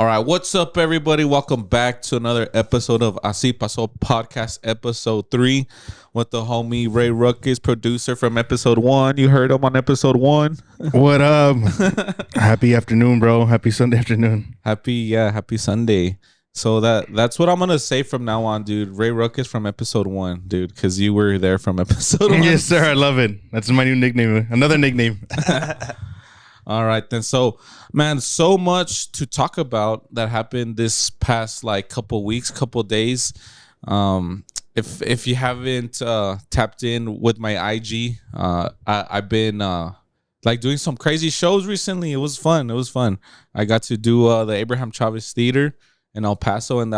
All right, what's up, everybody? Welcome back to another episode of Así Pasó podcast, episode 3, with the homie Ray Ruckus, producer from episode 1. You heard him on episode 1. What up? Happy afternoon, bro. Happy Sunday afternoon. Happy Sunday. So that's what I'm gonna say from now on, dude. Ray Ruckus from episode 1, dude, because you were there from episode 1. Yes, sir. I love it. That's my new nickname. Another nickname. All right, then. So, man, so much to talk about that happened this past couple weeks, couple days. If you haven't tapped in with my IG, I've been doing some crazy shows recently. It was fun. I got to do the Abraham Chavez Theater in El Paso, and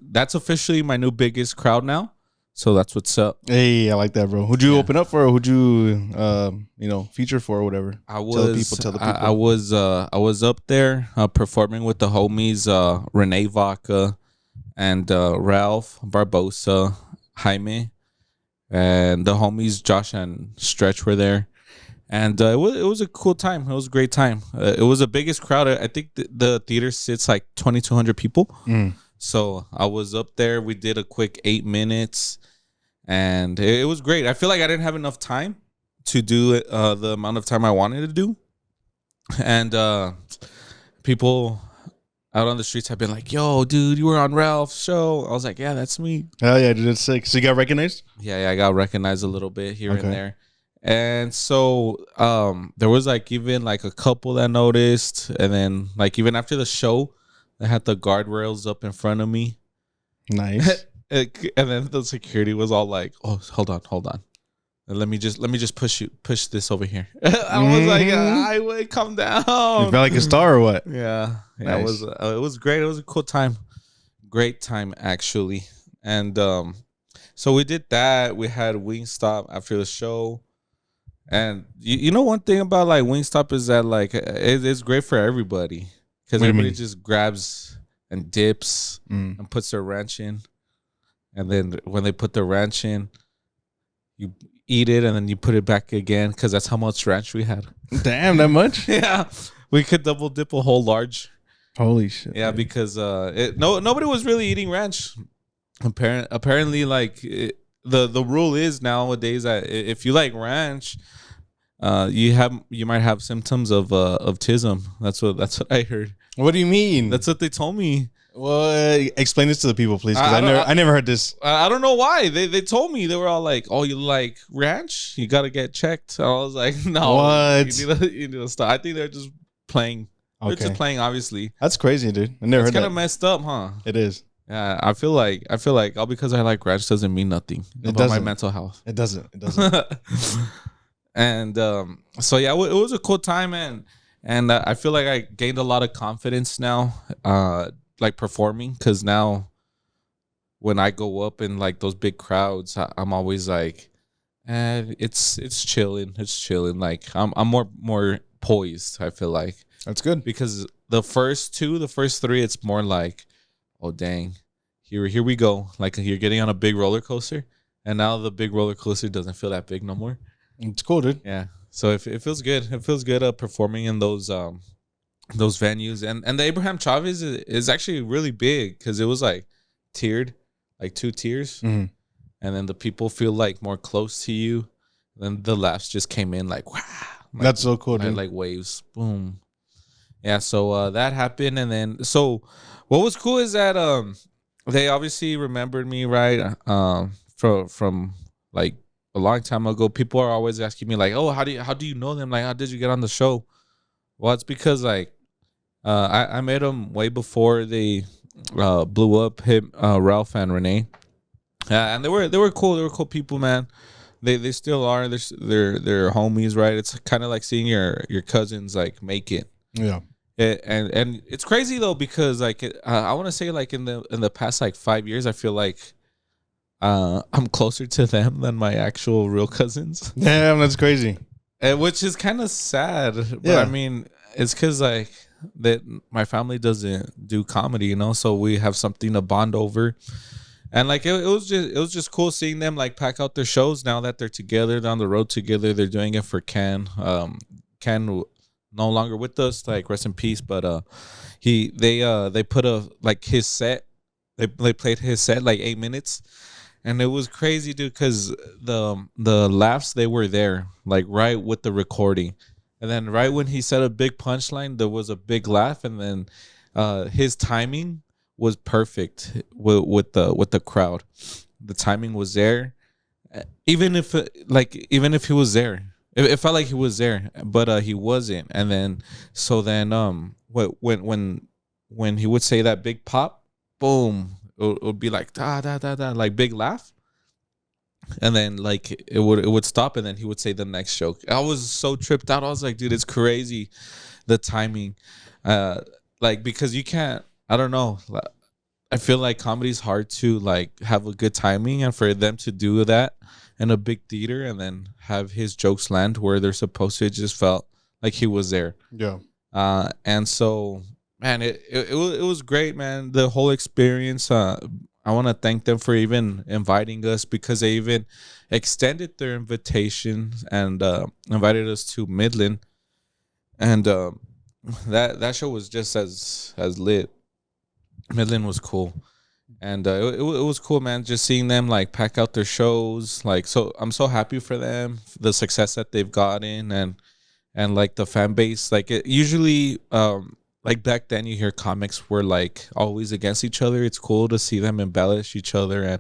that's officially my new biggest crowd now. So that's what's up. Hey, I like that, bro. Who'd you open up for, or who'd you feature for, or whatever? Tell the people. I was up there performing with the homies Renee Vaca and Ralph Barbosa, Jaime, and the homies Josh and Stretch were there, and it was a cool time. It was a great time. It was the biggest crowd. I think the theater sits like 2,200 people. So I was up there. We did a quick 8 minutes, and it was great. I feel like I didn't have enough time to do the amount of time I wanted to do. And people out on the streets have been like, yo, dude, you were on Ralph's show. I was like, yeah, that's me. Oh, yeah, dude, that's sick. So you got recognized? Yeah, I got recognized a little bit here and there. And so there was even a couple that noticed. And then even after the show, they had the guardrails up in front of me. Nice. And then the security was all like, "Oh, hold on. Let me just push this over here." I was like, "I would come down." You felt like a star or what? Yeah. Nice. It was great. It was a cool time. Great time, actually. And so we did that. We had Wingstop after the show. And you know one thing about Wingstop is that it's great for everybody. Because everybody just grabs and dips and puts their ranch in. And then when they put the ranch in, you eat it and then you put it back again because that's how much ranch we had. Damn, that much? Yeah. We could double dip a whole large. Holy shit. Yeah, dude. Because nobody was really eating ranch. Apparently, the rule is nowadays that if you like ranch, you might have symptoms of autism. That's what I heard. What do you mean? That's what they told me. Well, explain this to the people, please, because I never heard this. I don't know why they told me. They were all like, "Oh, you like ranch? You got to get checked." And I was like, "No, what? You need to stop." I think they're just playing. Okay. They're just playing, obviously. That's crazy, dude. I never heard that. It's kind of messed up, huh? It is. Yeah, I feel like all because I like ranch doesn't mean nothing about my mental health. It doesn't. And so yeah, it was a cool time, and I feel like I gained a lot of confidence now, performing, because now when I go up in those big crowds, I'm always like, it's chilling. I'm more poised. I feel like that's good, because the first 3, it's more like, oh dang, here we go. You're getting on a big roller coaster, and now the big roller coaster doesn't feel that big no more. It's cool, dude. Yeah. So it feels good. It feels good performing in those venues. And the Abraham Chavez is actually really big because it was tiered, 2 tiers. Mm-hmm. And then the people feel more close to you. Then the laughs just came in wow. That's so cool, dude. Like waves. Boom. Yeah, so that happened. And then so what was cool is that they obviously remembered me, right? From a long time ago. People are always asking me oh, how do you know them? How did you get on the show? Well, it's because I met them way before they blew up. Ralph and Renee, and they were cool. They were cool people, man. They still are. They're homies, right? It's kind of like seeing your cousins make it. Yeah. And it's crazy though because I want to say in the past 5 years I feel like I'm closer to them than my actual real cousins. Damn, that's crazy. Which is kind of sad. But yeah. I mean, it's because that my family doesn't do comedy, so we have something to bond over. And it was just cool seeing them pack out their shows now that they're together down the road together. They're doing it for Ken no longer with us. Like rest in peace. But they put a like his set. They played his set like 8 minutes, and it was crazy, dude. Because the laughs they were there, like right with the recording, and then right when he said a big punchline, there was a big laugh, and then his timing was perfect with the crowd. The timing was there, even if he was there, it felt like he was there, but he wasn't. And then when he would say that big pop, boom, it would be like da da da da, like big laugh, and then like it would stop, and then he would say the next joke. I was so tripped out. I was like, dude, it's crazy, the timing, like because you can't. I don't know. I feel like comedy's hard to like have a good timing, and for them to do that in a big theater and then have his jokes land where they're supposed to, it just felt like he was there. Yeah. And so, man, it was great, man. The whole experience. I want to thank them for even inviting us, because they even extended their invitation and invited us to Midland, and that show was just as lit. Midland was cool, and it was cool, man. Just seeing them like pack out their shows, like, so I'm so happy for them, the success that they've gotten, and like the fan base. Like it usually, like back then, you hear comics were like always against each other. It's cool to see them embellish each other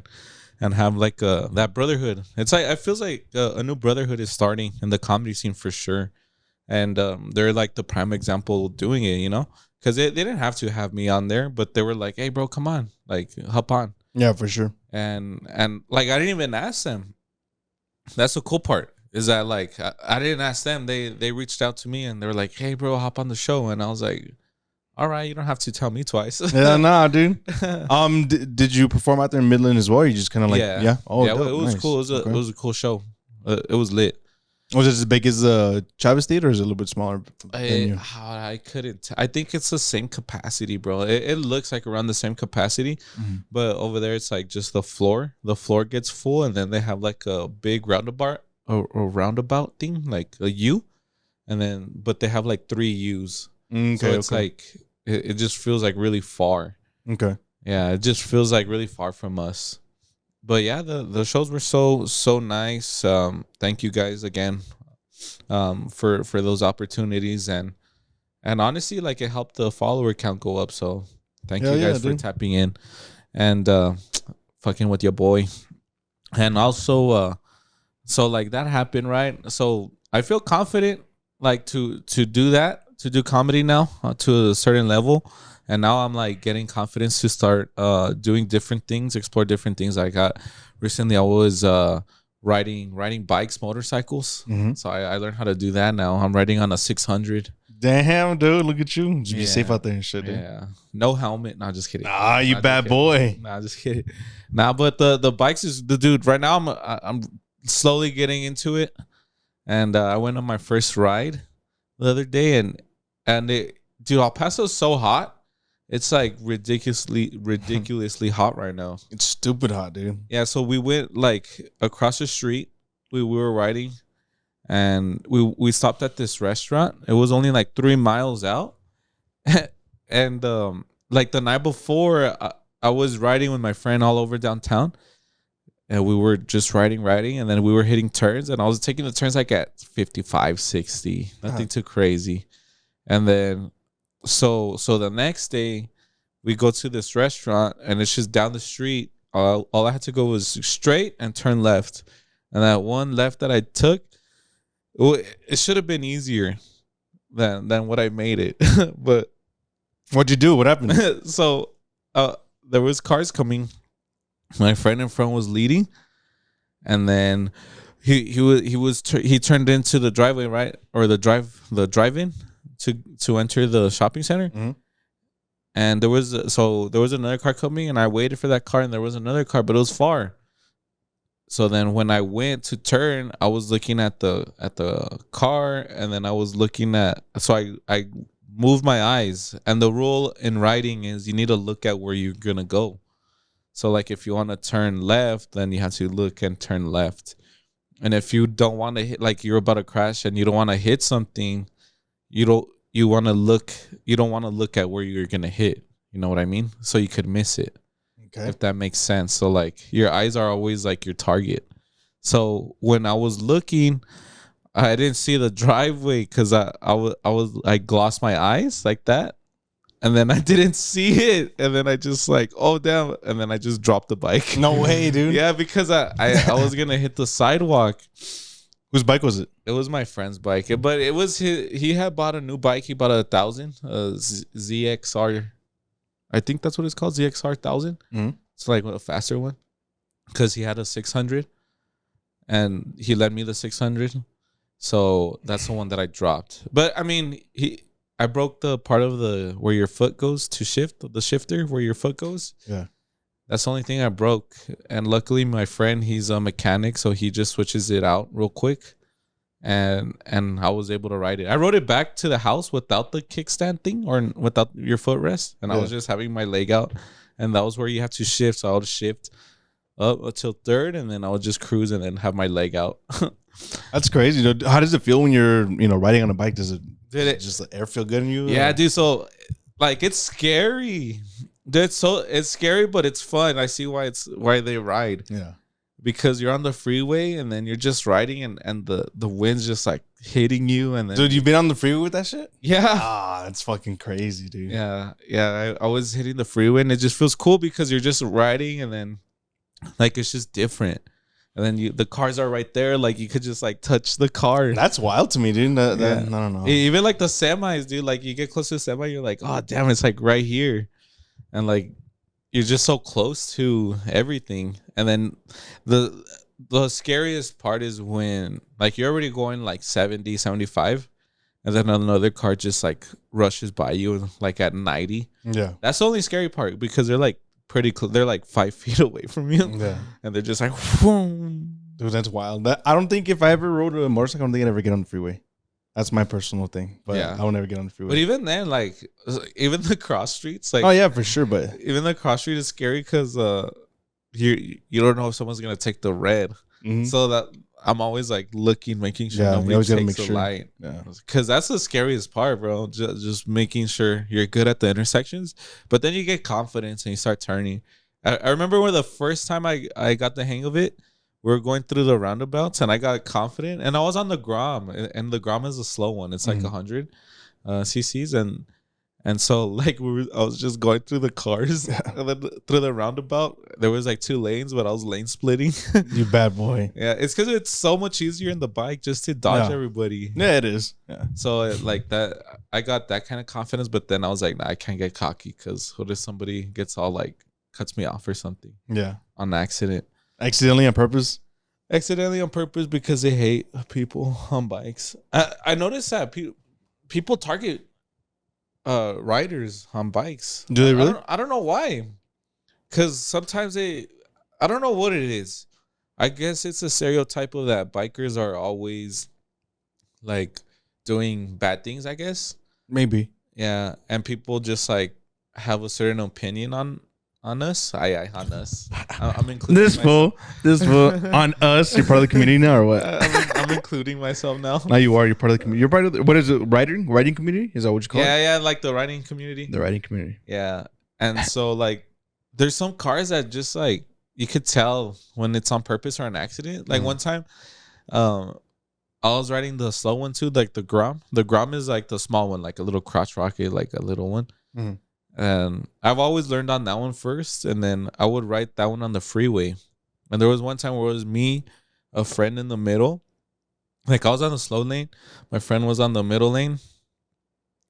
and have like that brotherhood. It's like it feels like a new brotherhood is starting in the comedy scene for sure, and they're like the prime example doing it, you know. Because they didn't have to have me on there, but they were like, "Hey, bro, come on, like, hop on." Yeah, for sure. And like, I didn't even ask them. That's the cool part, is that like I didn't ask them. They reached out to me and they were like, "Hey, bro, hop on the show." And I was like, "All right, you don't have to tell me twice." Yeah, nah, dude. Did you perform out there in Midland as well? Or you just kind of like, yeah. Oh, yeah, dope, it was nice. cool. It was a cool show. It was lit. Was it as big as Chavez Theater, or is it a little bit smaller venue? I couldn't. I think it's the same capacity, bro. It looks like around the same capacity, but over there it's like just the floor. The floor gets full, and then they have like a big roundabout thing, like a U, and then but they have like 3 U's. Okay, so it's like it just feels like really far. Okay. Yeah, it just feels like really far from us. But yeah, the shows were so nice. Thank you guys again, for those opportunities, and honestly, like, it helped the follower count go up. So thank you guys for tapping in and fucking with your boy. And also, so like that happened, right? So I feel confident, like to do that, to do comedy now, to a certain level. And now I'm like getting confidence to start doing different things, explore different things. I got recently, I was riding bikes, motorcycles. So I learned how to do that now. I'm riding on a 600. Damn, dude, look at you. Just be safe out there and shit, dude. Yeah. No helmet. Nah, just kidding. Ah, you bad boy. Nah, just kidding. Nah, but the bikes is the dude. Right now I'm slowly getting into it. And I went on my first ride the other day, and dude, El Paso's so hot. It's like ridiculously hot right now. It's stupid hot, dude. Yeah, so we went like across the street. We were riding, and we stopped at this restaurant. It was only like 3 miles out, and like the night before, I was riding with my friend all over downtown, and we were just riding, and then we were hitting turns, and I was taking the turns like at 55, 60, nothing too crazy, and then. So the next day, we go to this restaurant, and it's just down the street. All I had to go was straight and turn left. And that one left that I took, it should have been easier than what I made it. But what'd you do? What happened? So there was cars coming. My friend in front was leading, and then he turned into the driveway, right, or the drive-in. To enter the shopping center, and there was another car coming, and I waited for that car, and there was another car, but it was far. So then when I went to turn, I was looking at the car, and then I was looking at, so I moved my eyes, and the rule in riding is you need to look at where you're gonna go. So like if you want to turn left, then you have to look and turn left, and if you don't want to hit, like you're about to crash and you don't want to hit something, you want to look, you don't want to look at where you're gonna hit. You know what I mean? So you could miss it. Okay. If that makes sense. So like your eyes are always like your target. So when I was looking, I didn't see the driveway because I was like glossed my eyes like that. And then I didn't see it. And then I just like, oh damn. And then I just dropped the bike. No way, dude. Yeah, because I was gonna hit the sidewalk. Whose bike was it? It was my friend's bike. But it was he had bought a new bike. He bought a 1,000, ZXR. I think that's what it's called, ZXR 1,000. Mm-hmm. It's like a faster one. Because he had a 600. And he lent me the 600. So that's the one that I dropped. But I mean, I broke the part of the where your foot goes to shift, the shifter where your foot goes. Yeah. That's the only thing I broke. And luckily my friend, he's a mechanic, so he just switches it out real quick. And I was able to ride it. I rode it back to the house without the kickstand thing or without your footrest. And I was just having my leg out. And that was where you have to shift. So I would shift up until third, and then I would just cruise and then have my leg out. That's crazy, dude. How does it feel when you're, riding on a bike? Does it just the air feel good in you? Yeah, dude. So like it's scary. It's scary, but it's fun. I see why they ride. Yeah. Because you're on the freeway and then you're just riding and the wind's just like hitting you and then, dude, you've been on the freeway with that shit? Yeah. Ah, that's fucking crazy, dude. Yeah. Yeah. I was hitting the freeway and it just feels cool because you're just riding and then like it's just different. And then the cars are right there. Like you could just like touch the car. That's wild to me, dude. I don't know. Even like the semis, dude. Like you get close to the semi, you're like, oh damn, it's like right here. And like you're just so close to everything. And then the scariest part is when like you're already going like 70, 75, and then another car just like rushes by you like at 90. Yeah. That's the only scary part because they're like pretty close. They're like 5 feet away from you. Yeah. And they're just like, whoom. Dude, that's wild. I don't think if I ever rode a motorcycle, I don't think I'd ever get on the freeway. That's my personal thing. But yeah. I will never get on the freeway. But even then, like, even the cross streets, like, oh yeah, for sure. But even the cross street is scary because you don't know if someone's gonna take the red. Mm-hmm. So that I'm always like looking, making sure nobody takes the light. Yeah, because that's the scariest part, bro. Just making sure you're good at the intersections. But then you get confidence and you start turning. I remember when the first time I got the hang of it, we were going through the roundabouts and I got confident and I was on the Grom, and the Grom is a slow one. It's like 100 cc's and so like I was just going through the cars and then through the roundabout. There was like 2 lanes, but I was lane splitting. You bad boy. Yeah, it's because it's so much easier in the bike just to dodge everybody. Yeah, it is. Yeah. So like that, I got that kind of confidence, but then I was like, nah, I can't get cocky because what if somebody gets all like cuts me off or something? Yeah, on accident. Accidentally on purpose? Accidentally on purpose because they hate people on bikes. I noticed that people target riders on bikes. Do they really? I don't know why. Because sometimes I don't know what it is. I guess it's a stereotype of that bikers are always like doing bad things, I guess. Maybe. Yeah. And people just like have a certain opinion on us. On us. I'm including this fool on us. You're part of the community now, or what? I'm including myself now. Now you are. You're part of the community. You're part of what is it? Riding community? Is that what you call it? Yeah, like the riding community. The riding community. Yeah, and so like, there's some cars that just like you could tell when it's on purpose or an accident. Like one time, I was riding the slow one too, like the Grom. The Grom is like the small one, like a little crotch rocket, like a little one. Mm-hmm. And I've always learned on that one first, and then I would ride that one on the freeway. And there was one time where it was me, a friend in the middle. Like I was on the slow lane, my friend was on the middle lane,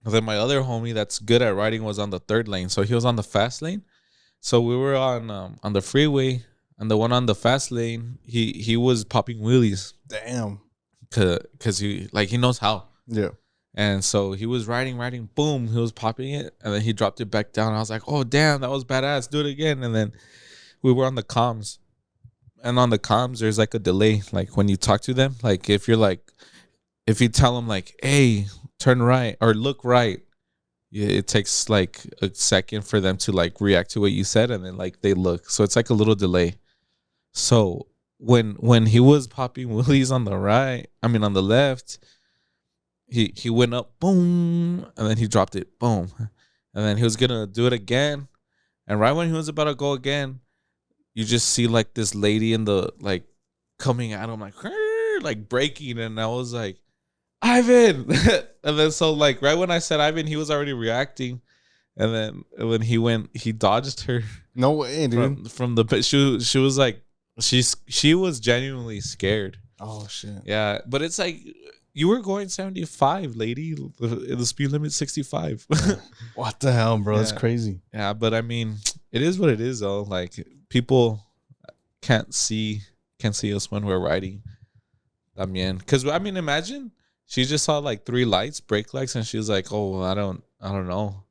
and then my other homie that's good at riding was on the third lane. So he was on the fast lane. So we were on the freeway, and the one on the fast lane, he was popping wheelies. Damn. Cause he knows how. Yeah. And so he was riding, boom, he was popping it, and then he dropped it back down. I was like, oh, damn, that was badass. Do it again. And then we were on the comms. And on the comms, there's like a delay. Like when you talk to them, like if you tell them like, hey, turn right or look right, it takes like a second for them to like react to what you said. And then like they look. So it's like a little delay. So when he was popping wheelies on the left, he went up, boom, and then he dropped it, boom, and then he was gonna do it again, and right when he was about to go again, you just see like this lady in the like coming at him like breaking, and I was like, Ivan, and then so like right when I said Ivan, he was already reacting, and then when he dodged her. No way, dude. From the she was like she was genuinely scared. Oh shit. Yeah, but it's like you were going 75, lady. The speed limit 65. Yeah. What the hell, bro? Yeah. That's crazy. Yeah, but I mean, it is what it is, though. Like people can't see us when we're riding. Because I mean, imagine she just saw like 3 lights, brake lights, and she was like, "Oh, I don't know,"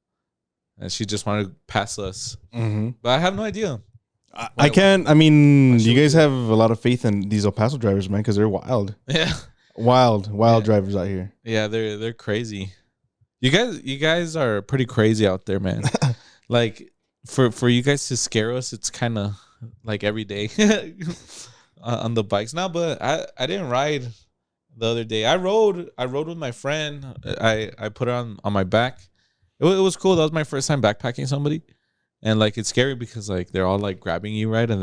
and she just wanted to pass us. Mm-hmm. But I have no idea. I can't. I mean, you guys have a lot of faith in these El Paso drivers, man, because they're wild. Yeah, wild drivers out here. Yeah, they're crazy. You guys are pretty crazy out there, man. Like for you guys to scare us, it's kind of like every day on the bikes now. But I didn't ride the other day. I rode with my friend. I put it on my back. It was cool. That was my first time backpacking somebody. And like it's scary because like they're all like grabbing you, right? And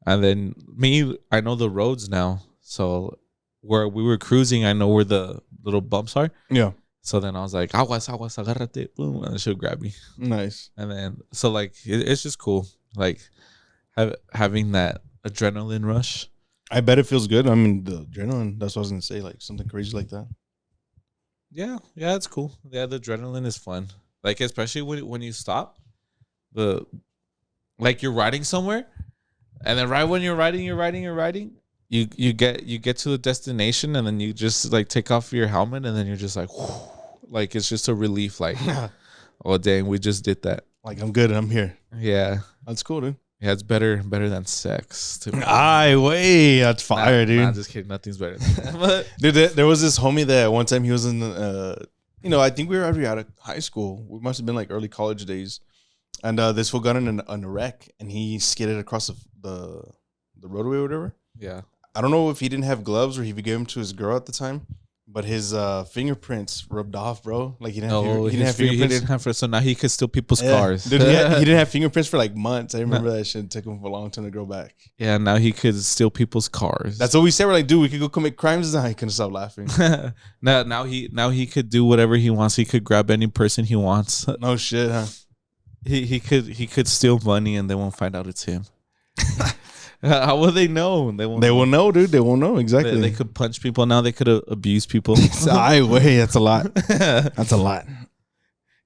then me, I know the roads now. So where we were cruising, I know where the little bumps are. Yeah. So then I was like, aguas, agárrate, boom, and she'll grab me. Nice. And then so like it's just cool, like having that adrenaline rush. I bet it feels good. I mean, the adrenaline. That's what I was gonna say, like something crazy like that. Yeah, it's cool. Yeah, the adrenaline is fun. Like especially when you stop. Like you're riding somewhere, and then right when you're riding, you get to the destination, and then you just like take off your helmet, and then you're just like, whoo, like it's just a relief. Like, oh dang, we just did that. Like I'm good. I'm here. Yeah, that's cool, dude. Yeah, it's better than sex. That's fire, dude. Nah, just kidding. Nothing's better than that. Dude, there was this homie that one time he was in, I think we were already out of high school. We must have been like early college days. And this fool got in a wreck, and he skidded across the roadway or whatever. Yeah. I don't know if he didn't have gloves or if he gave them to his girl at the time, but his fingerprints rubbed off, bro. Like he didn't have fingerprints. So now he could steal people's cars. Dude, he didn't have fingerprints for like months. I remember that shit. It took him a long time to grow back. Yeah, now he could steal people's cars. That's what we said. We're like, dude, we could go commit crimes now. He couldn't stop laughing. now he could do whatever he wants. He could grab any person he wants. No shit, huh? He could steal money and they won't find out it's him. How will they know? They will know, dude. They won't know exactly. They could punch people now. They could abuse people. That's a lot. That's a lot.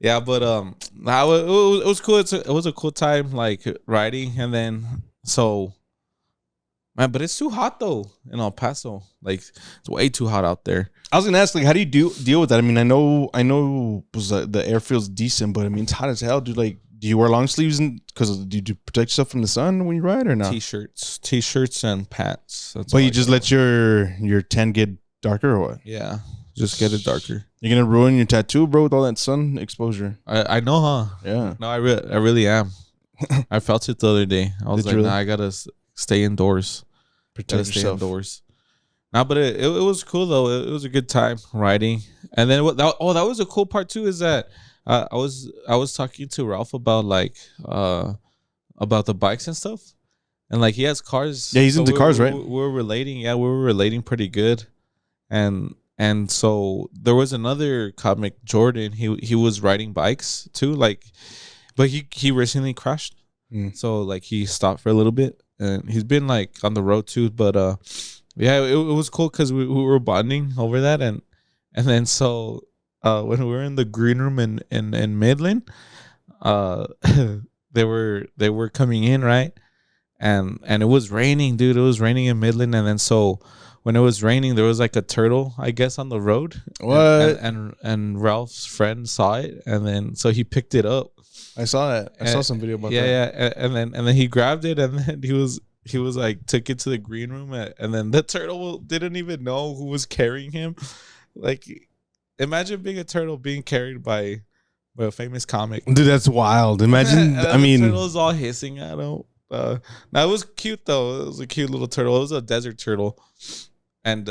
Yeah, but it was cool. It was a cool time, like riding, and then so, man. But it's too hot though in El Paso. Like it's way too hot out there. I was gonna ask, like, how do you deal with that? I mean, I know, the air feels decent, but I mean, it's hot as hell, dude. Like, do you wear long sleeves because do you protect yourself from the sun when you ride or not? T-shirts and pants. But you just let your tan get darker or what? Yeah, just get it darker. You're gonna ruin your tattoo, bro, with all that sun exposure. I know, huh? Yeah. No, I really am. I felt it the other day. I was like, nah, I gotta stay indoors. Protect yourself. Stay indoors. No, but it was cool though. It was a good time riding. And then that was a cool part too. Is that I was talking to Ralph about about the bikes and stuff, and like he has cars. Yeah, he's into cars, right? We're relating. Yeah, we were relating pretty good, and so there was another comic, Jordan. He was riding bikes too, like, but he recently crashed, so like he stopped for a little bit, and he's been like on the road too, but yeah, it was cool because we were bonding over that, and then so when we were in the green room in Midland, they were coming in, right, and it was raining, dude. It was raining in Midland, and then so when it was raining, there was like a turtle, I guess, on the road. What? And Ralph's friend saw it, and then so he picked it up. I saw that. I saw some video about that. Yeah, and then he grabbed it, and then he was like took it to the green room, and then the turtle didn't even know who was carrying him. Like, imagine being a turtle being carried by a famous comic. Dude, that's wild. Imagine. I mean, the turtle's all hissing at him. Now it was cute though. It was a cute little turtle. It was a desert turtle, and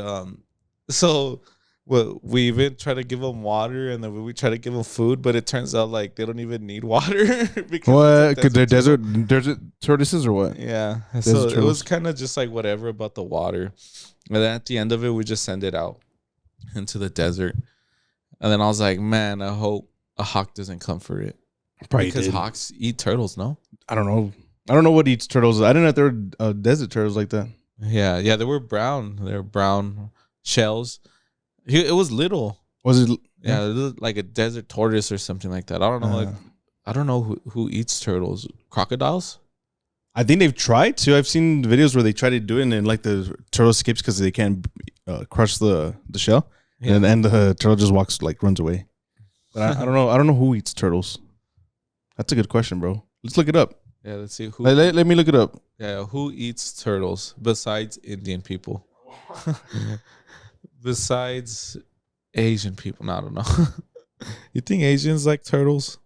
so Well, we even try to give them water, and then we try to give them food, but it turns out like they don't even need water because What? Could they're turtle. desert tortoises or what? Yeah, Desert so it turtles. was kind of just like whatever about the water, and then at the end of it, we just send it out into the desert, and then I was like, man, I hope a hawk doesn't come for it. Probably Because did. hawks eat turtles, no? I don't know. I don't know what eats turtles. I didn't know there were desert turtles like that. Yeah, they were brown. They were brown shells. It was little. Was it? Yeah, it was like a desert tortoise or something like that. I don't know. I don't know who eats turtles. Crocodiles? I think they've tried to. I've seen videos where they try to do it and like the turtle escapes because they can't crush the shell, and then the turtle just runs away. But I don't know. I don't know who eats turtles. That's a good question, bro. Let's look it up. Yeah, let's see who. Let me look it up. Yeah, who eats turtles besides Indian people? Besides Asian people, no, I don't know. You think Asians like turtles?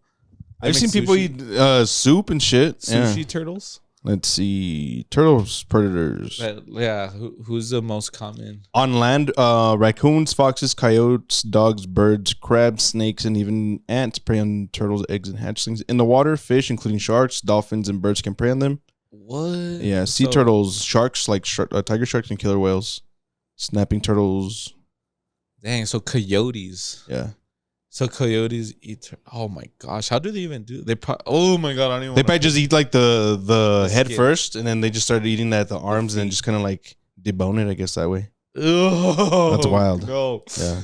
I've seen people eat soup and shit. Sushi turtles. Let's see. Turtles, predators. Yeah, who's the most common? On land, raccoons, foxes, coyotes, dogs, birds, crabs, snakes, and even ants prey on turtles' eggs and hatchlings. In the water, fish, including sharks, dolphins, and birds can prey on them. What? Yeah, sea turtles, sharks like tiger sharks and killer whales. Snapping turtles. Dang, so coyotes. Yeah. So coyotes eat. Oh my gosh, how do they even do? Oh my god, I don't even. They probably just eat like the head skin first, and then they just started eating the arms, and then just kind of like debone it, I guess, that way. Oh, that's wild. No. Yeah.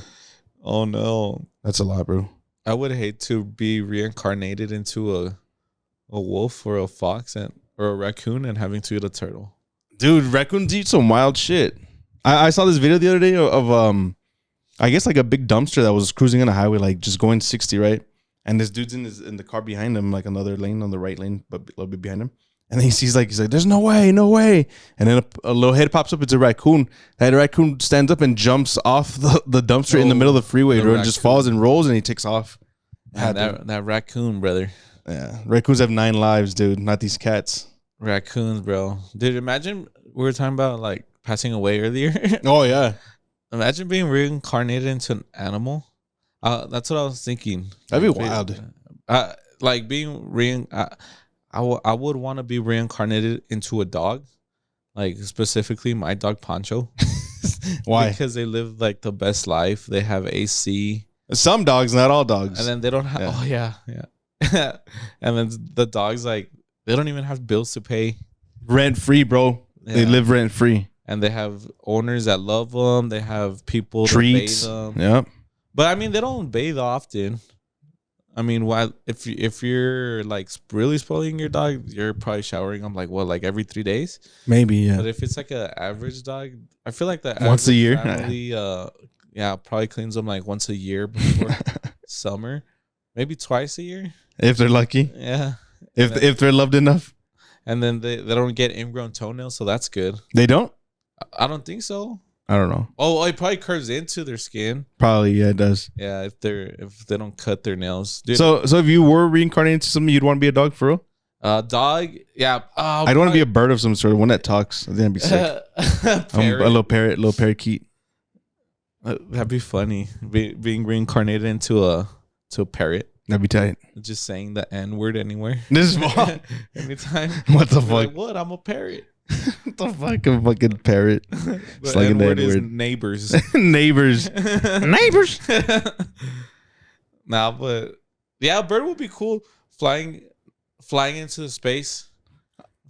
Oh no. That's a lot, bro. I would hate to be reincarnated into a wolf or a fox or a raccoon and having to eat a turtle. Dude, raccoons eat some wild shit. I saw this video the other day of I guess like a big dumpster that was cruising on a highway, like just going 60, right? And this dude's in the car behind him, like another lane on the right lane, but a little bit behind him. And then he's like, there's no way. And then a little head pops up. It's a raccoon. That raccoon stands up and jumps off the dumpster in the middle of the freeway, bro, and just falls and rolls, and he takes off. Man, that raccoon, brother. Yeah, raccoons have 9 lives, dude. Not these cats. Raccoons, bro. Dude, imagine we were talking about like passing away earlier. Oh yeah. Imagine being reincarnated into an animal. That's what I was thinking. That'd be wild. Like being I would want to be reincarnated into a dog, like specifically my dog Pancho. Why? Because they live like the best life. They have AC. Some dogs, not all dogs. And then they don't have. Yeah. Oh yeah. And then the dogs, like, they don't even have bills to pay. Rent free, bro. Yeah. They live rent free. And they have owners that love them. They have people treats. That bathe them. Yep. But I mean, they don't bathe often. I mean, if you're like really spoiling your dog, you're probably showering them like every 3 days. Maybe, yeah. But if it's like an average dog, I feel like the once a year. Family, probably cleans them like once a year before summer, maybe twice a year if they're lucky. Yeah. If they're loved enough. And then they don't get ingrown toenails, so that's good. They don't? I don't think so. I don't know. Oh, it probably curves into their skin. Probably, yeah, it does. Yeah, if they don't cut their nails. Dude, so if you were reincarnated into something, you'd want to be a dog for real? Dog, yeah. I'd want to be a bird of some sort, one that talks. I think that'd be sick. A little parakeet. That'd be funny. Being reincarnated into a parrot. That'd be tight. Just saying the N word anywhere. This is anytime. What the fuck? Like, what? I'm a parrot. What the fuck? A fucking parrot. The N word is neighbors. Neighbors. Neighbors. Nah, but yeah, a bird would be cool. Flying into the space.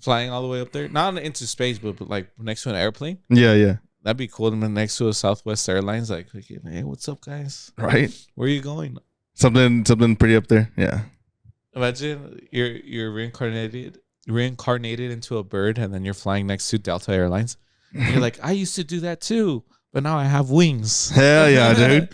Flying all the way up there. Not into space, but like next to an airplane. Yeah. That'd be cool. Next to a Southwest Airlines, like, hey, what's up, guys? Right. Where are you going? Something pretty up there. Yeah. Imagine you're reincarnated into a bird, and then you're flying next to Delta Airlines. And you're like, I used to do that too, but now I have wings. Hell yeah, dude.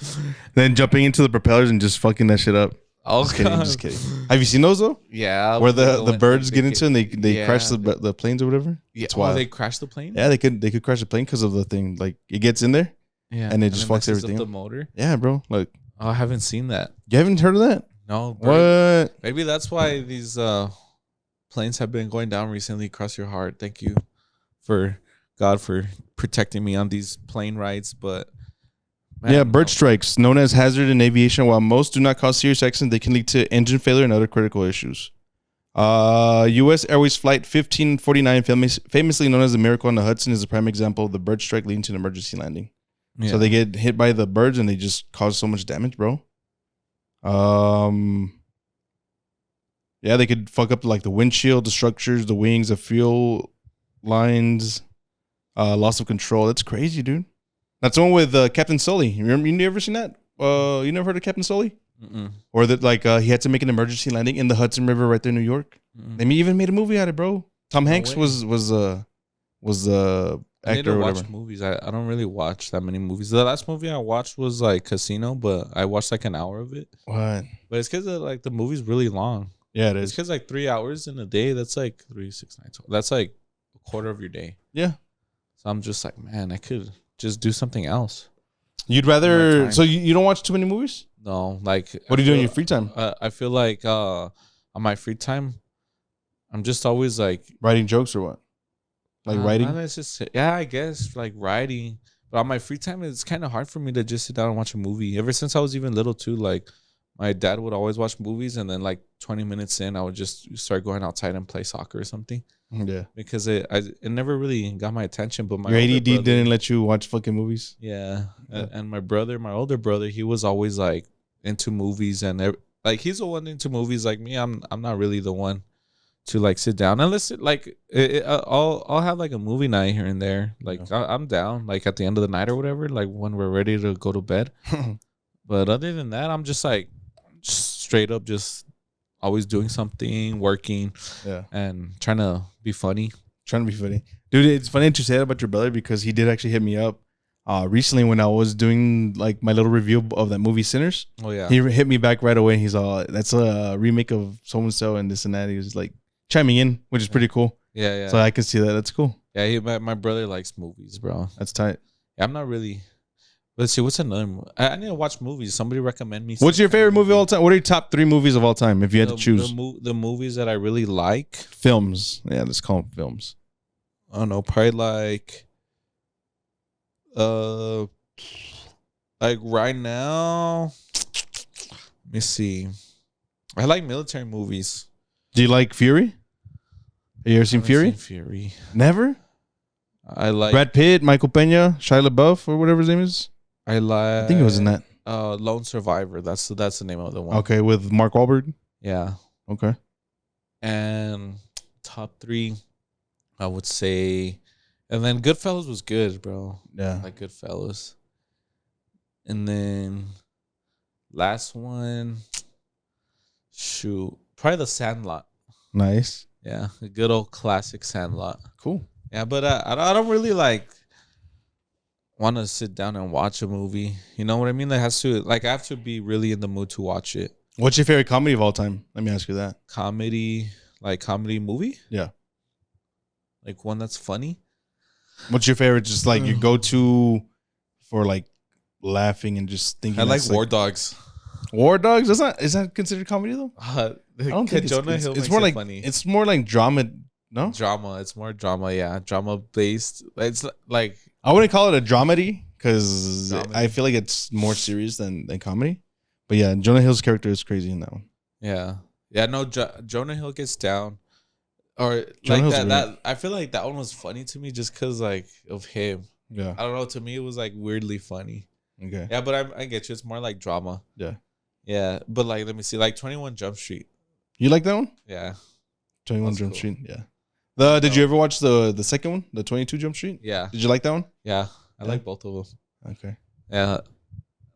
Then jumping into the propellers and just fucking that shit up. Oh, just kidding. Have you seen those though? Yeah. Where the birds get into and they crash the planes or whatever? Yeah. Oh, they crash the plane? Yeah, they could crash the plane because of the thing. Like, it gets in there. Yeah. And it just fucks everything up. up. The motor? Yeah, bro. Like, oh, I haven't seen that. You haven't heard of that? No. What? Maybe that's why these planes have been going down recently. Cross your heart. Thank you for God for protecting me on these plane rides. But Man, yeah, bird no. strikes, known as hazard in aviation. While most do not cause serious accidents, they can lead to engine failure and other critical issues. U.S. Airways Flight 1549, famously known as the Miracle on the Hudson, is a prime example of the bird strike leading to an emergency landing. Yeah. So they get hit by the birds and they just cause so much damage, bro. Yeah, they could fuck up like the windshield, the structures, the wings, the fuel lines, loss of control. That's crazy, dude. That's the one with Captain Sully. You never seen that? You never heard of Captain Sully? Mm-mm. Or that like he had to make an emergency landing in the Hudson River right there in New York. Mm-mm. They even made a movie out of it, bro. Tom Hanks way. was the I need actor to or watch whatever. movies. I don't really watch that many movies. The last movie I watched was like Casino, but I watched like an hour of it. What? But it's because like the movie's really long. Yeah, it It's is. because like 3 hours in a day. That's like 3, 6, 9, 12. That's like a quarter of your day. Yeah. So I'm just like, man, I could just do something else. You'd My rather. time. So you don't watch too many movies? No, like What do you do in your free time? I feel like on my free time, I'm just always like Writing jokes or what? Like writing? not necessarily- yeah, I guess like writing. But on my free time, it's kind of hard for me to just sit down and watch a movie. Ever since I was even little too, like my dad would always watch movies, and then like 20 minutes in, I would just start going outside and play soccer or something. Yeah. Because it never really got my attention. But my Your older ADD brother- didn't let you watch fucking movies? Yeah. Yeah. And my older brother, he was always like into movies and like he's the one into movies. Like me, I'm not really the one to like sit down and listen. Like I'll have like a movie night here and there. Like I'm down. Like at the end of the night or whatever. Like when we're ready to go to bed. But other than that, I'm just like straight up just always doing something, working, Yeah. and trying to be funny. Trying to be funny. Dude, it's funny that you say that about your brother because he did actually hit me up recently when I was doing like my little review of that movie Sinners. Oh yeah. He hit me back right away. He's all, that's a remake of so-and-so and this and that. He was like chiming in, which is pretty cool. Yeah. So I could see that. That's cool. Yeah, my brother likes movies, bro. That's tight. Yeah, I'm not really. Let's see, what's another movie? I need to watch movies. Somebody recommend me. What's your some kind favorite movie of all time? What are your top 3 movies of all time if you had to choose? The movies that I really like. Films. Yeah, let's call them films. I don't know, probably like right now. Let me see. I like military movies. Do you like Fury? Have you ever seen Haven't Fury? seen Fury. Never? I like Brad Pitt, Michael Pena, Shia LaBeouf, or whatever his name is? I like. I think it was in that. Lone Survivor. That's the name of the one. Okay, with Mark Wahlberg? Yeah. Okay. And top 3, I would say, and then Goodfellas was good, bro. Yeah. Like Goodfellas. And then last one, shoot, probably The Sandlot. Nice. Yeah, a good old classic Sandlot. Cool. Yeah, but I don't really like want to sit down and watch a movie. You know what I mean? I have to be really in the mood to watch it. What's your favorite comedy of all time? Let me ask you that. Comedy movie? Yeah. Like one that's funny? What's your favorite? Just like your go-to for like laughing and just thinking. I like that's, War Dogs. War Dogs. Is that considered comedy though? I don't think Jonah Hill it's makes more it like funny. it's more like drama. No, Drama. It's more drama. Yeah, drama based. It's like I wouldn't call it a dramedy because Dramedy. I feel like it's more serious than comedy. But yeah, Jonah Hill's character is crazy in that one. yeah. No. Jonah Hill gets down, or Jonah like Hill's that. I feel like that one was funny to me just because like of him. Yeah. I don't know. To me, it was like weirdly funny. Okay. Yeah, but I get you. It's more like drama. Yeah. Yeah, but like let me see, like 21 Jump Street. You like that one? Yeah. 21 That's Jump cool. Street. Yeah. Did you ever watch the second one, the 22 Jump Street? Yeah. Did you like that one? Yeah. I Yeah. like both of them. Okay. Yeah.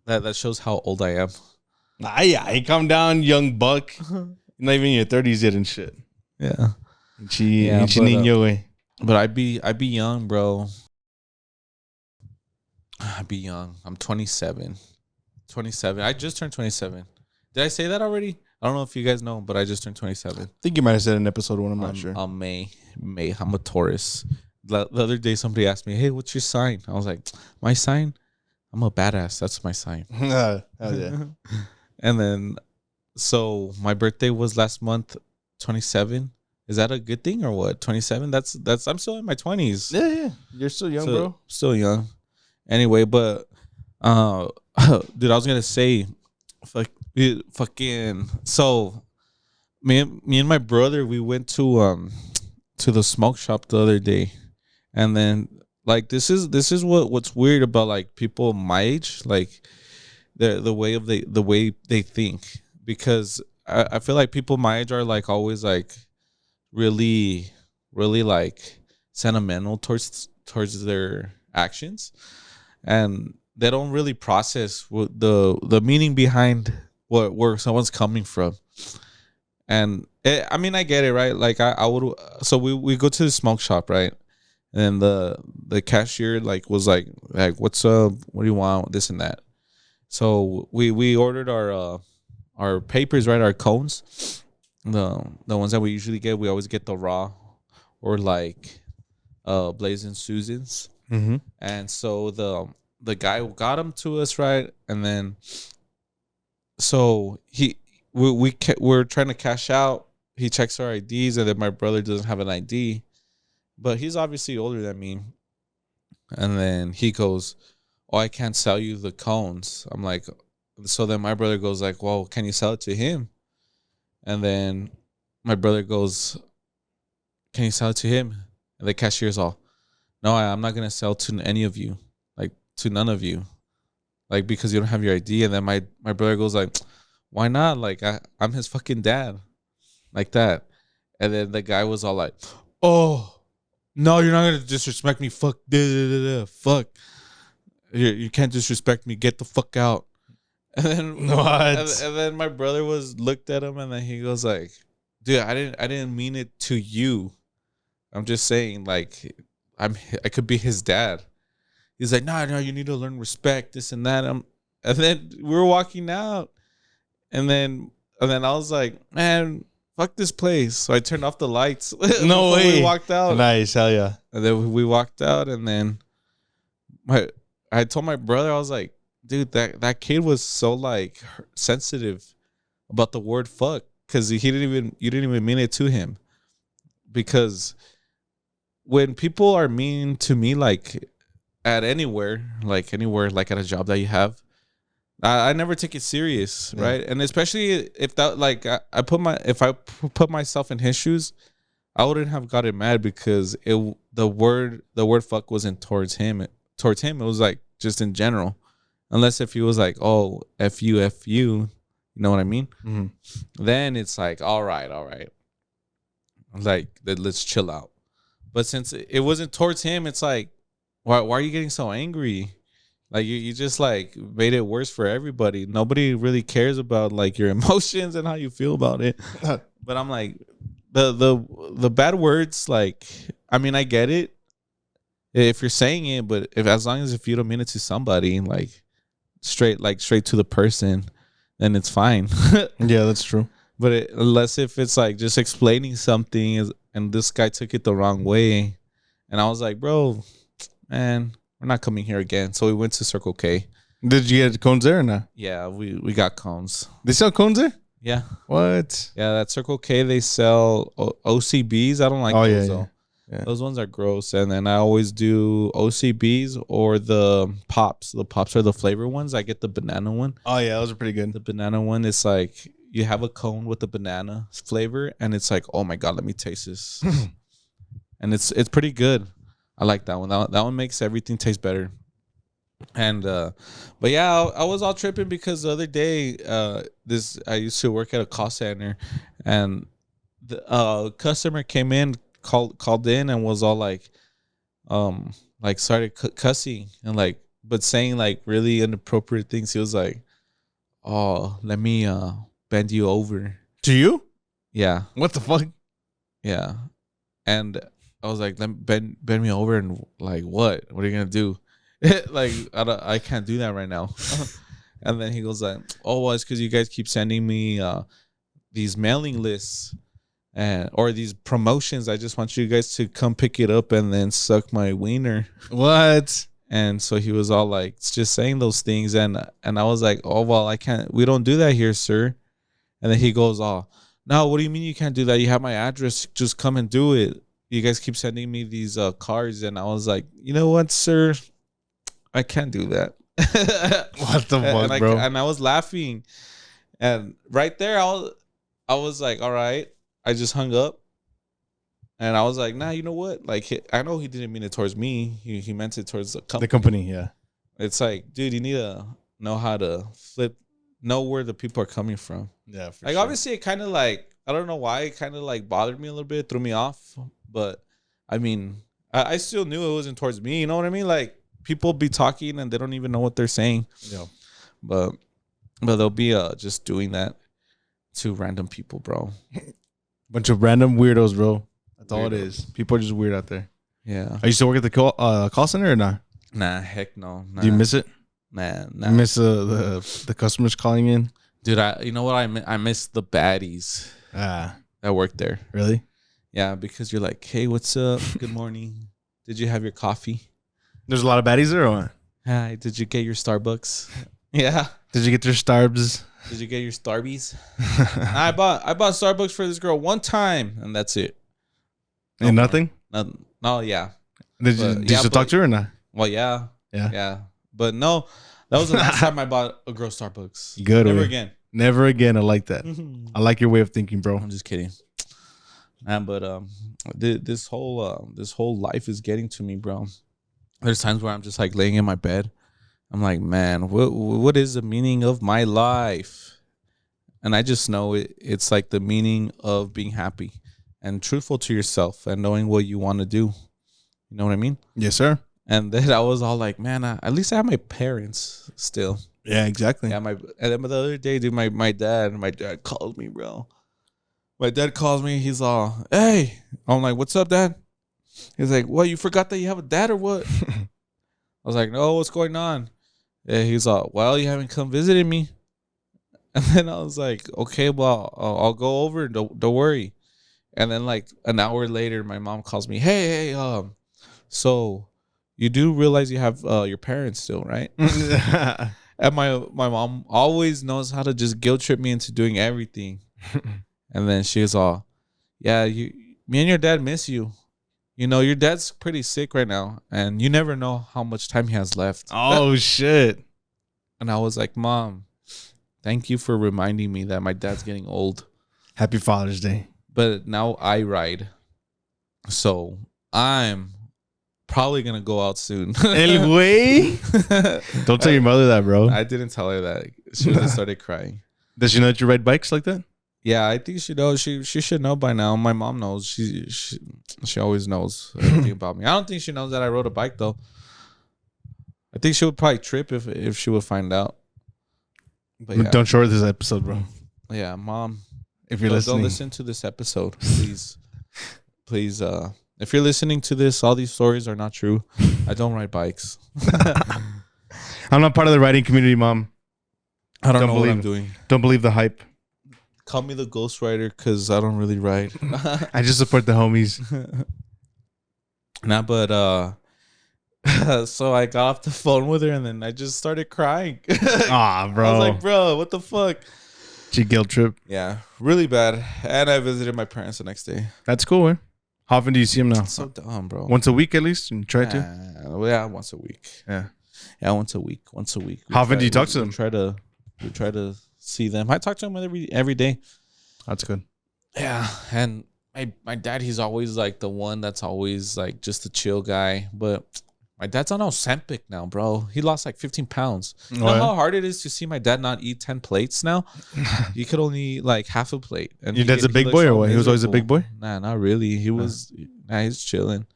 That shows how old I am. Ay, calm down, young buck. You're not even in your 30s yet and shit. Yeah. Yeah, niño, eh. But I'd be young, bro. I'd be young. I'm 27. 27. I just turned 27. Did I say that already? I don't know if you guys know, but I just turned 27. I think you might have said in episode 1. I'm not sure. I'm May. I'm a Taurus. The other day, somebody asked me, "Hey, what's your sign?" I was like, "My sign? I'm a badass. That's my sign." Hell yeah. And then, so my birthday was last month, 27. Is that a good thing or what? 27? That's. I'm still in my 20s. Yeah. You're still young, bro. Still young. Anyway, but Uh, dude, I was gonna say, fuck, fucking. So me and my brother, we went to the smoke shop the other day, and then like this is what's weird about like people my age, like the way they think, because I feel like people my age are like always like really really like sentimental towards their actions, and they don't really process what the meaning behind what where someone's coming from. And I mean, I get it, right? Like I would. So we go to the smoke shop, right? And the cashier like was like what's up? What do you want? This and that. So we ordered our papers, right? Our cones, the ones that we usually get. We always get the raw, or like blazing Susans. Mm-hmm. And so the guy got them to us, right? And then so we're trying to cash out. He checks our IDs, and then my brother doesn't have an ID, but he's obviously older than me. And then he goes, "Oh, I can't sell you the cones." I'm like, so then my brother goes like, "Well, can you sell it to him?" And then my brother goes, "Can you sell it to him?" And the cashier's all, "No, I'm not gonna sell to any of you, like to none of you, like because you don't have your ID." And then my brother goes like, "Why not? Like I'm his fucking dad." Like that. And then the guy was all like, "Oh, no, you're not gonna disrespect me. Fuck, fuck. You can't disrespect me. Get the fuck out." And then What? and then my brother was looked at him, and then he goes like, "Dude, I didn't mean it to you. I'm just saying like I could be his dad." He's like, "No, no, you need to learn respect, this and that." And then we were walking out, and then I was like, "Man, fuck this place." So I turned off the lights No before way. we walked out. Nice, hell yeah. And then we walked out, and then my I told my brother, I was like, "Dude, that kid was so like sensitive about the word fuck, because you didn't even mean it to him." Because when people are mean to me, like at anywhere, like at a job that you have, I never take it serious, Yeah. right? And especially if that like I put my if I put myself in his shoes, I wouldn't have gotten mad, because the word fuck wasn't towards him. Towards him, it was like just in general. Unless if he was like, "Oh, f you," you know what I mean? Mm-hmm. Then it's like, all right, like let's chill out. But since it wasn't towards him, it's like, why are you getting so angry? Like you just like made it worse for everybody. Nobody really cares about like your emotions and how you feel about it. But I'm like, the bad words, like, I mean, I get it if you're saying it, but if as long as if you don't mean it to somebody, like straight to the person, then it's fine. Yeah, that's true. But unless if it's like just explaining something and this guy took it the wrong way, and I was like, "Bro, man, we're not coming here again." So we went to Circle K. Did you get cones there or not? Yeah, we got cones. They sell cones there? Yeah, What? yeah. That Circle K, they sell OCBs. I don't like those yeah, though. yeah. Those ones are gross. And then I always do OCBs or the pops. The pops are the flavor ones. I get the banana one. Oh yeah, those are pretty good. The banana one is like you have a cone with the banana flavor, and it's like, oh my god, let me taste this. And it's pretty good. I like that one. That one makes everything taste better. And but yeah, I was all tripping because the other day, this I used to work at a call center, and the customer came in, called in, and was all like started cussing and like, but saying like really inappropriate things. He was like, "Oh, let me bend you over." To you? Yeah, What the fuck? yeah. And I was like, "Let me bend me over," and like, what? What are you gonna do? Like, I can't do that right now. And then he goes like, "Oh, well, it's because you guys keep sending me these mailing lists and or these promotions. I just want you guys to come pick it up and then suck my wiener." What? And so he was all like, just saying those things, and I was like, "Oh well, I can't. We don't do that here, sir." And then he goes, "Oh, no, what do you mean you can't do that? You have my address. Just come and do it. You guys keep sending me these cards." And I was like, "You know what, sir? I can't do that." What the fuck, bro? And I was laughing, and right there, I was like, all right. I just hung up, and I was like, nah, you know what? Like, I know he didn't mean it towards me. He meant it towards the company. The company, yeah. It's like, dude, you need to know how to know where the people are coming from. Yeah, for like sure. Obviously, it kind of like, I don't know why, it kind of like bothered me a little bit, threw me off. But I mean, I still knew it wasn't towards me. You know what I mean? Like, people be talking and they don't even know what they're saying. Yeah. But they'll be just doing that to random people, bro. Bunch of random weirdos, bro. That's all it is. People are just weird out there. Yeah. Are you still work at the call center or not? Nah, heck no. Nah. Do you miss it? Nah. You miss the customers calling in? Dude, you know what? I miss the baddies that work there. Really? Yeah, because you're like, hey, what's up? Good morning. Did you have your coffee? There's a lot of baddies there or what? Hi, did you get your Starbucks? Yeah. Did you get your Starbs? Did you get your Starbies? I bought Starbucks for this girl one time, and that's it. No and nothing? No, yeah. Did you still talk to her or not? Well, yeah. Yeah. But no, that was the last time I bought a girl Starbucks. Good. Never again. Never again. I like that. I like your way of thinking, bro. I'm just kidding. But this whole life is getting to me, bro. There's times where I'm just like laying in my bed. I'm like, man, what is the meaning of my life? And I just know it's like the meaning of being happy and truthful to yourself and knowing what you want to do. You know what I mean? Yes, sir. And then I was all like, man, at least I have my parents still. Yeah, exactly. Yeah, and then the other day, dude, my dad called me, bro. My dad calls me. He's all, hey. I'm like, what's up, Dad? He's like, what, you forgot that you have a dad or what? I was like, no, what's going on? Yeah, he's all, well, you haven't come visiting me. And then I was like, okay, well, I'll go over. Don't worry. And then like an hour later, my mom calls me, hey, so you do realize you have your parents still, right? And my mom always knows how to just guilt trip me into doing everything. And then she was all, yeah, me and your dad miss you. You know, your dad's pretty sick right now, and you never know how much time he has left. Oh, shit. And I was like, Mom, thank you for reminding me that my dad's getting old. Happy Father's Day. But now I ride. So I'm probably going to go out soon. El güey. Don't tell your mother that, bro. I didn't tell her that. She would have started crying. Does she know that you ride bikes like that? Yeah, I think she knows. She should know by now. My mom knows. She always knows everything about me. I don't think she knows that I rode a bike though. I think she would probably trip if she would find out. But yeah. Don't show her this episode, bro. Yeah, Mom. If you're listening, don't listen to this episode, please. Please, if you're listening to this, all these stories are not true. I don't ride bikes. I'm not part of the riding community, Mom. I don't know what I'm doing. Don't believe the hype. Call me the Ghost Rider because I don't really ride. I just support the homies. Nah, but so I got off the phone with her and then I just started crying. Aw, bro. I was like, bro, what the fuck? She guilt trip. Yeah, really bad. And I visited my parents the next day. That's cool, man. How often do you see them now? So dumb, bro. Once a week at least? And try to? Yeah, once a week. Yeah, once a week. How often do you talk to them? We try to see them. I talk to them every day. That's good. Yeah, and my dad, he's always like the one that's always like just a chill guy. But my dad's on Ozempic now, bro. He lost like 15 pounds. You know how hard it is to see my dad not eat 10 plates now? He could only eat like half a plate. And your dad's a big boy or what? He was always a big boy? Nah, not really. He was. Nah, he's chilling.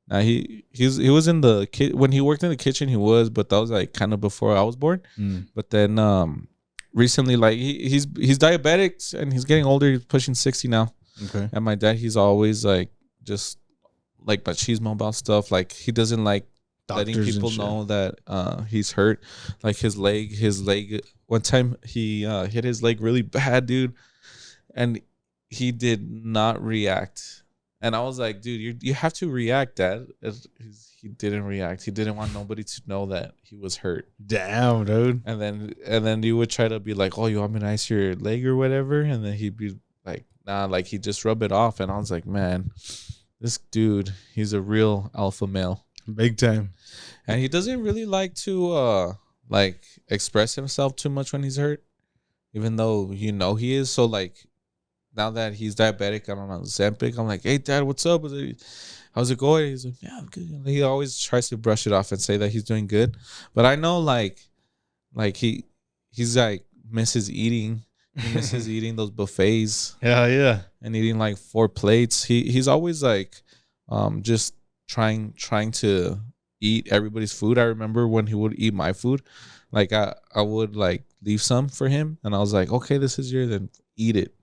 Nah, he was in the when he worked in the kitchen. He was, but that was like kind of before I was born. But then recently, like he's diabetic and he's getting older. He's pushing 60 now. Okay. And my dad, he's always like just like machismo about stuff. Like he doesn't like letting people know that he's hurt. Like his leg. One time he hit his leg really bad, dude, and he did not react. And I was like, dude, you have to react, Dad. He didn't react. He didn't want nobody to know that he was hurt. Damn, dude. And then you would try to be like, oh, you want me to ice your leg or whatever? And then he'd be like, nah, like he'd just rub it off. And I was like, man, this dude, he's a real alpha male. Big time. And he doesn't really like to like express himself too much when he's hurt, even though he is. So like now that he's diabetic, I don't know, Ozempic, I'm like, hey dad, what's up? How's it going? He's like, yeah, I'm good. He always tries to brush it off and say that he's doing good, but I know like he's like misses eating. He misses eating those buffets. Yeah. And eating like 4 plates. He's always like just trying to eat everybody's food. I remember when he would eat my food, like I would like leave some for him, and I was like, okay, this is yours, then eat it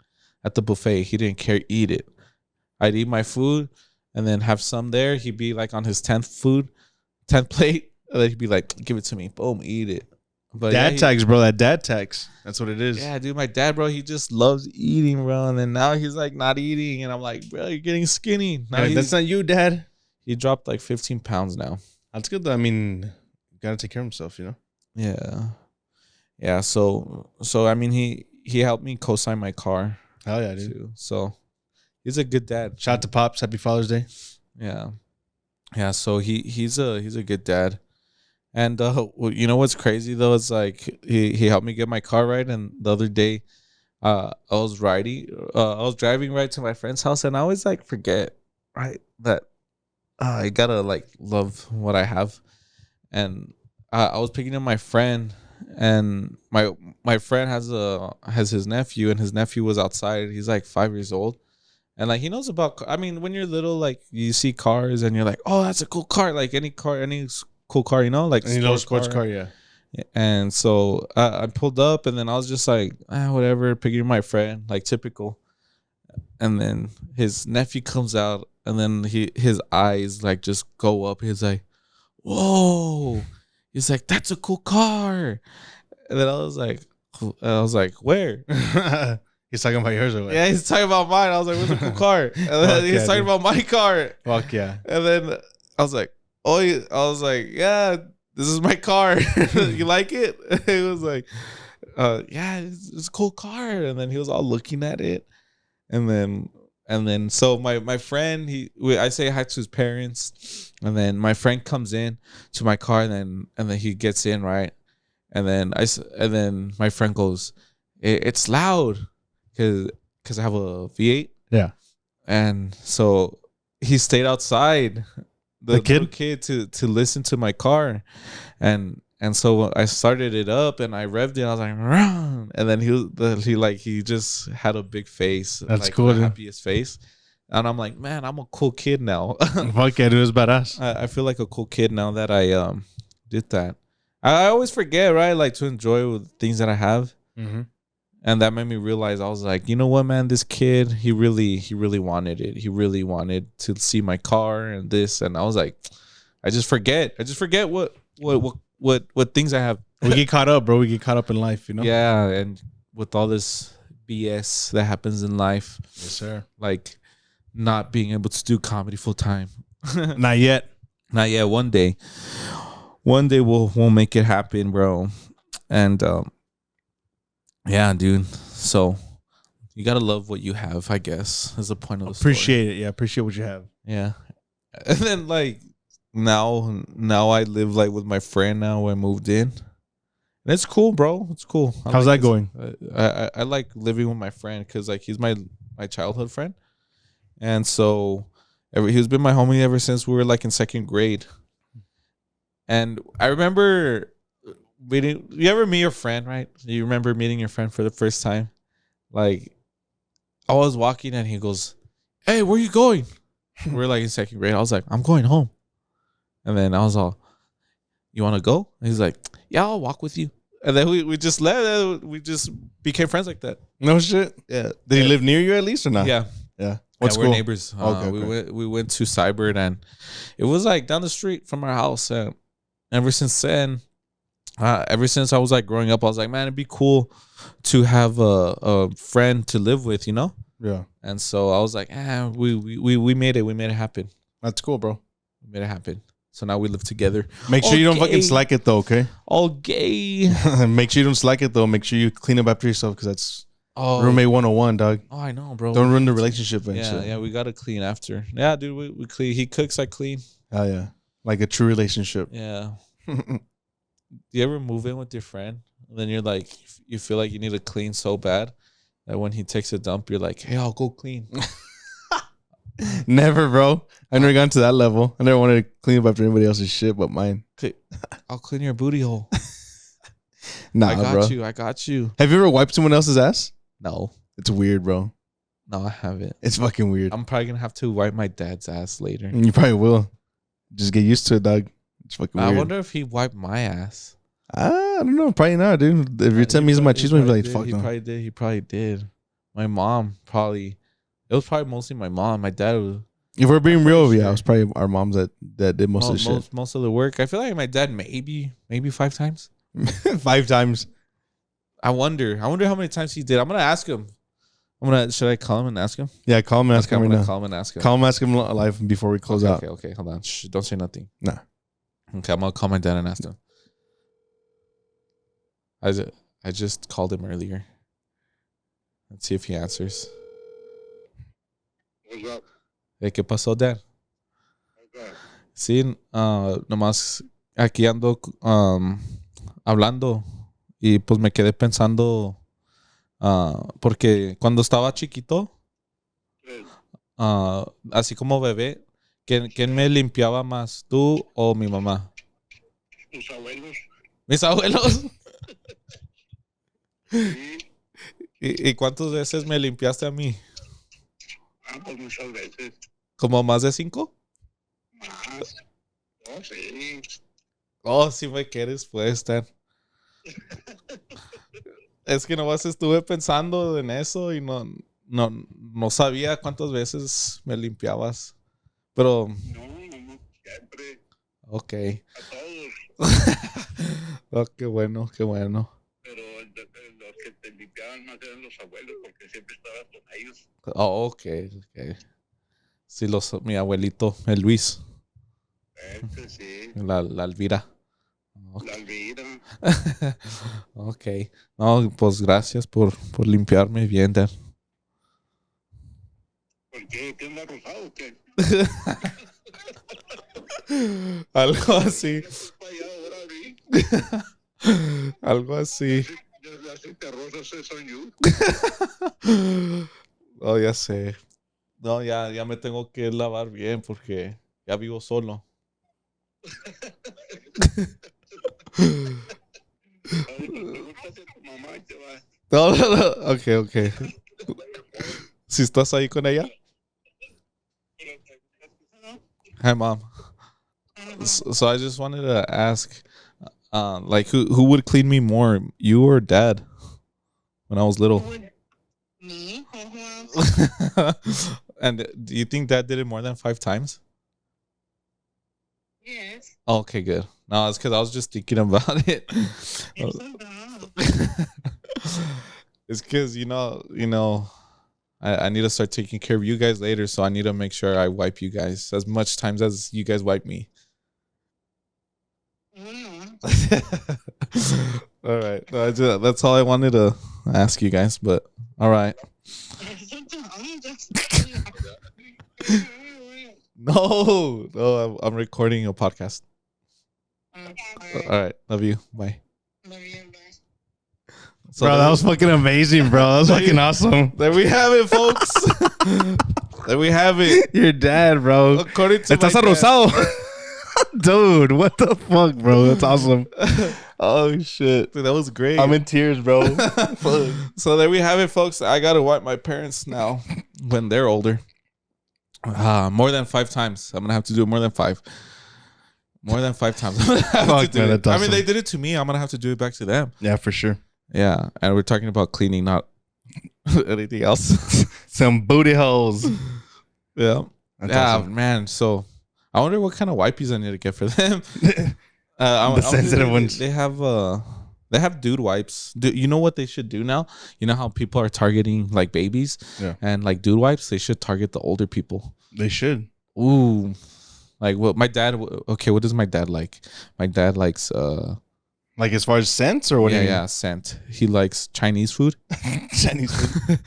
at the buffet. He didn't care, eat it. I'd eat my food and then have some there. He'd be like on his 10th plate, and then he'd be like, give it to me, boom, eat it. But dad tags, bro. That dad tags. That's what it is. Yeah, dude, my dad, bro, he just loves eating, bro. And then now he's like not eating, and I'm like, bro, you're getting skinny. Now that's not you, dad. He dropped like 15 pounds now. That's good though. I mean, you gotta take care of himself, you know. Yeah. So I mean, he helped me co-sign my car. Hell yeah, dude. Too. So he's a good dad. Shout out to Pops. Happy Father's Day. Yeah. So he's a good dad. And you know what's crazy though? It's like he helped me get my car right. And the other day, I was driving right to my friend's house, and I always like forget, right, that I gotta like love what I have. And I was picking up my friend, and my friend has his nephew, and his nephew was outside. He's like 5 years old, and like he knows about. I mean, when you're little, like you see cars, and you're like, oh, that's a cool car, like any car, any cool car, like any little sports car, yeah. And so I pulled up, and then I was just like, whatever, picking up my friend, like typical. And then his nephew comes out, and then his eyes like just go up. He's like, whoa. He's like, that's a cool car. And then I was like, where? He's talking about yours or what? Yeah, he's talking about mine. I was like, where's a cool car? And then he's talking about my car. Fuck yeah. And then I was like, yeah, this is my car. You like it? He was like, yeah, it's a cool car. And then he was all looking at it. And then so my friend, I say hi to his parents, and then my friend comes in to my car, and then he gets in, right? And then my friend goes, it's loud because I have a V8. Yeah. And so he stayed outside, the kid to listen to my car. And so I started it up, and I revved it. I was like, run. And then he just had a big face. That's like, cool. The happiest face. And I'm like, man, I'm a cool kid now. Fuck yeah, dude, it's badass. I feel like a cool kid now that I did that. I always forget, right? Like to enjoy things that I have. Mm-hmm. And that made me realize, I was like, you know what, man, this kid, he really wanted it. He really wanted to see my car and this. And I was like, I just forget what things I have. We get caught up, bro. We get caught up in life, you know? Yeah, and with all this BS that happens in life. Yes, sir. Like not being able to do comedy full time. Not yet. Not yet. One day we'll make it happen, bro. And yeah, dude. So you gotta love what you have, I guess, is the point of the story. Appreciate it. Yeah, appreciate what you have. Yeah. And then like now I live like with my friend now. I moved in. And it's cool, bro. It's cool. How's that going? I like living with my friend because like he's my childhood friend. And so he's been my homie ever since we were like in 2nd grade. And I remember meeting, you ever meet your friend, right? You remember meeting your friend for the first time? Like I was walking and he goes, hey, where you going? We're like in 2nd grade. I was like, I'm going home. And then I was all, you want to go? And he's like, yeah, I'll walk with you. And then we just left. We just became friends like that. No shit. Yeah. Did he live near you at least or not? Yeah. Yeah. What's cool? We're neighbors. Okay. We went to Cybert, and it was like down the street from our house. And ever since then, ever since I was like growing up, I was like, man, it'd be cool to have a friend to live with, you know? Yeah. And so I was like, we made it. We made it happen. That's cool, bro. We made it happen. So now we live together. Make sure you don't fucking slack it though, okay? All gay. Make sure you don't slack it though. Make sure you clean up after yourself because that's roommate 101, dog. Oh, I know, bro. Don't ruin the relationship. And yeah, shit. yeah, we gotta clean after. Yeah, dude, we clean. He cooks, I clean. Oh yeah, like a true relationship. Yeah. Do you ever move in with your friend and then you're like, you feel like you need to clean so bad that when he takes a dump, you're like, hey, I'll go clean. Never, bro. I never gotten to that level. I never wanted to clean up after anybody else's shit but mine. Okay, I'll clean your booty hole. Nah, I got bro. you. I got you. Have you ever wiped someone else's ass? No. It's weird, bro. No, I haven't. It's fucking weird. I'm probably going to have to wipe my dad's ass later. You probably will. Just get used to it, dog. It's fucking weird. I wonder if he wiped my ass. I don't know. Probably not, dude. If you're telling me he's machismo, you'd be like, fuck no. He probably did. My mom probably. It was probably mostly my mom. My dad was. If we're being real, yeah, it was probably our moms that did most of the shit. Most of the work. I feel like my dad maybe 5 times. 5 times. I wonder how many times he did. I'm gonna ask him. Should I call him and ask him? Yeah, call him and ask him right now. Call him and ask him. Call him, ask him live before we close out. Okay, hold on. Shh, don't say nothing. Nah. Okay, I'm gonna call my dad and ask him. I just called him earlier. Let's see if he answers. What's up? Hey, ¿qué pasó, Dad? Okay. Sí, nomás aquí ando hablando y pues me quedé pensando porque cuando estaba chiquito, Sí. así como bebé, ¿quién me limpiaba más, tú o mi mamá? ¿Tus abuelos? ¿Mis abuelos? Sí. ¿Y cuántas veces me limpiaste a mí? Pues muchas veces. ¿Como más de 5? Más. No, sí. Oh, si me quieres, puede estar. Es que nomás estuve pensando en eso y no sabía cuántas veces me limpiabas. Pero. No, siempre. Ok. A todos. Oh, qué bueno, qué bueno. Pero los que te limpiaban más eran los abuelos porque siempre estabas con ellos. Oh, ok. Sí, mi abuelito, el Luis. Sí. La Elvira. Okay. La Elvira. Ok. No, pues gracias por limpiarme bien, Dad. ¿Por qué? ¿Qué anda rosado o qué? Algo así. Algo así. Así te rosas son you. Oh, ya sé. No, ya me tengo que lavar bien porque ya vivo solo. No. Okay. Si estás ahí con ella. Hi, Mom. So I just wanted to ask, like, who would clean me more, you or Dad, when I was little? Me? And do you think Dad did it more than 5 times? Yes. Okay, good. No, it's because I was just thinking about it. It's because I need to start taking care of you guys later, so I need to make sure I wipe you guys as much times as you guys wipe me. All right. That's all I wanted to ask you guys, but all right. No, I'm recording a podcast. All right. Love you. Bye. So bro, that was fucking amazing, bro. That was fucking awesome. There we have it, folks. There we have it. Your dad, bro. According to Estás my dad. rosado. Dude, what the fuck, bro? That's awesome. Oh, shit. Dude, that was great. I'm in tears, bro. So there we have it, folks. I got to wipe my parents now when they're older. More than 5 times. I'm going to have to do it more than 5. More than 5 times. I'm gonna have to do man, it. that's awesome. I mean, they did it to me. I'm going to have to do it back to them. Yeah, for sure. Yeah. And we're talking about cleaning, not anything else. Some booty holes. Yeah. That's yeah, awesome. Man. So I wonder what kind of wipes I need to get for them. The sensitive ones. They have dude wipes. You know what they should do now? You know how people are targeting like babies? Yeah. And like dude wipes, they should target the older people. They should. Ooh. Like what my dad, okay, what does my dad like? My dad likes like as far as scents or what? Yeah, scent. He likes Chinese food. Chinese food.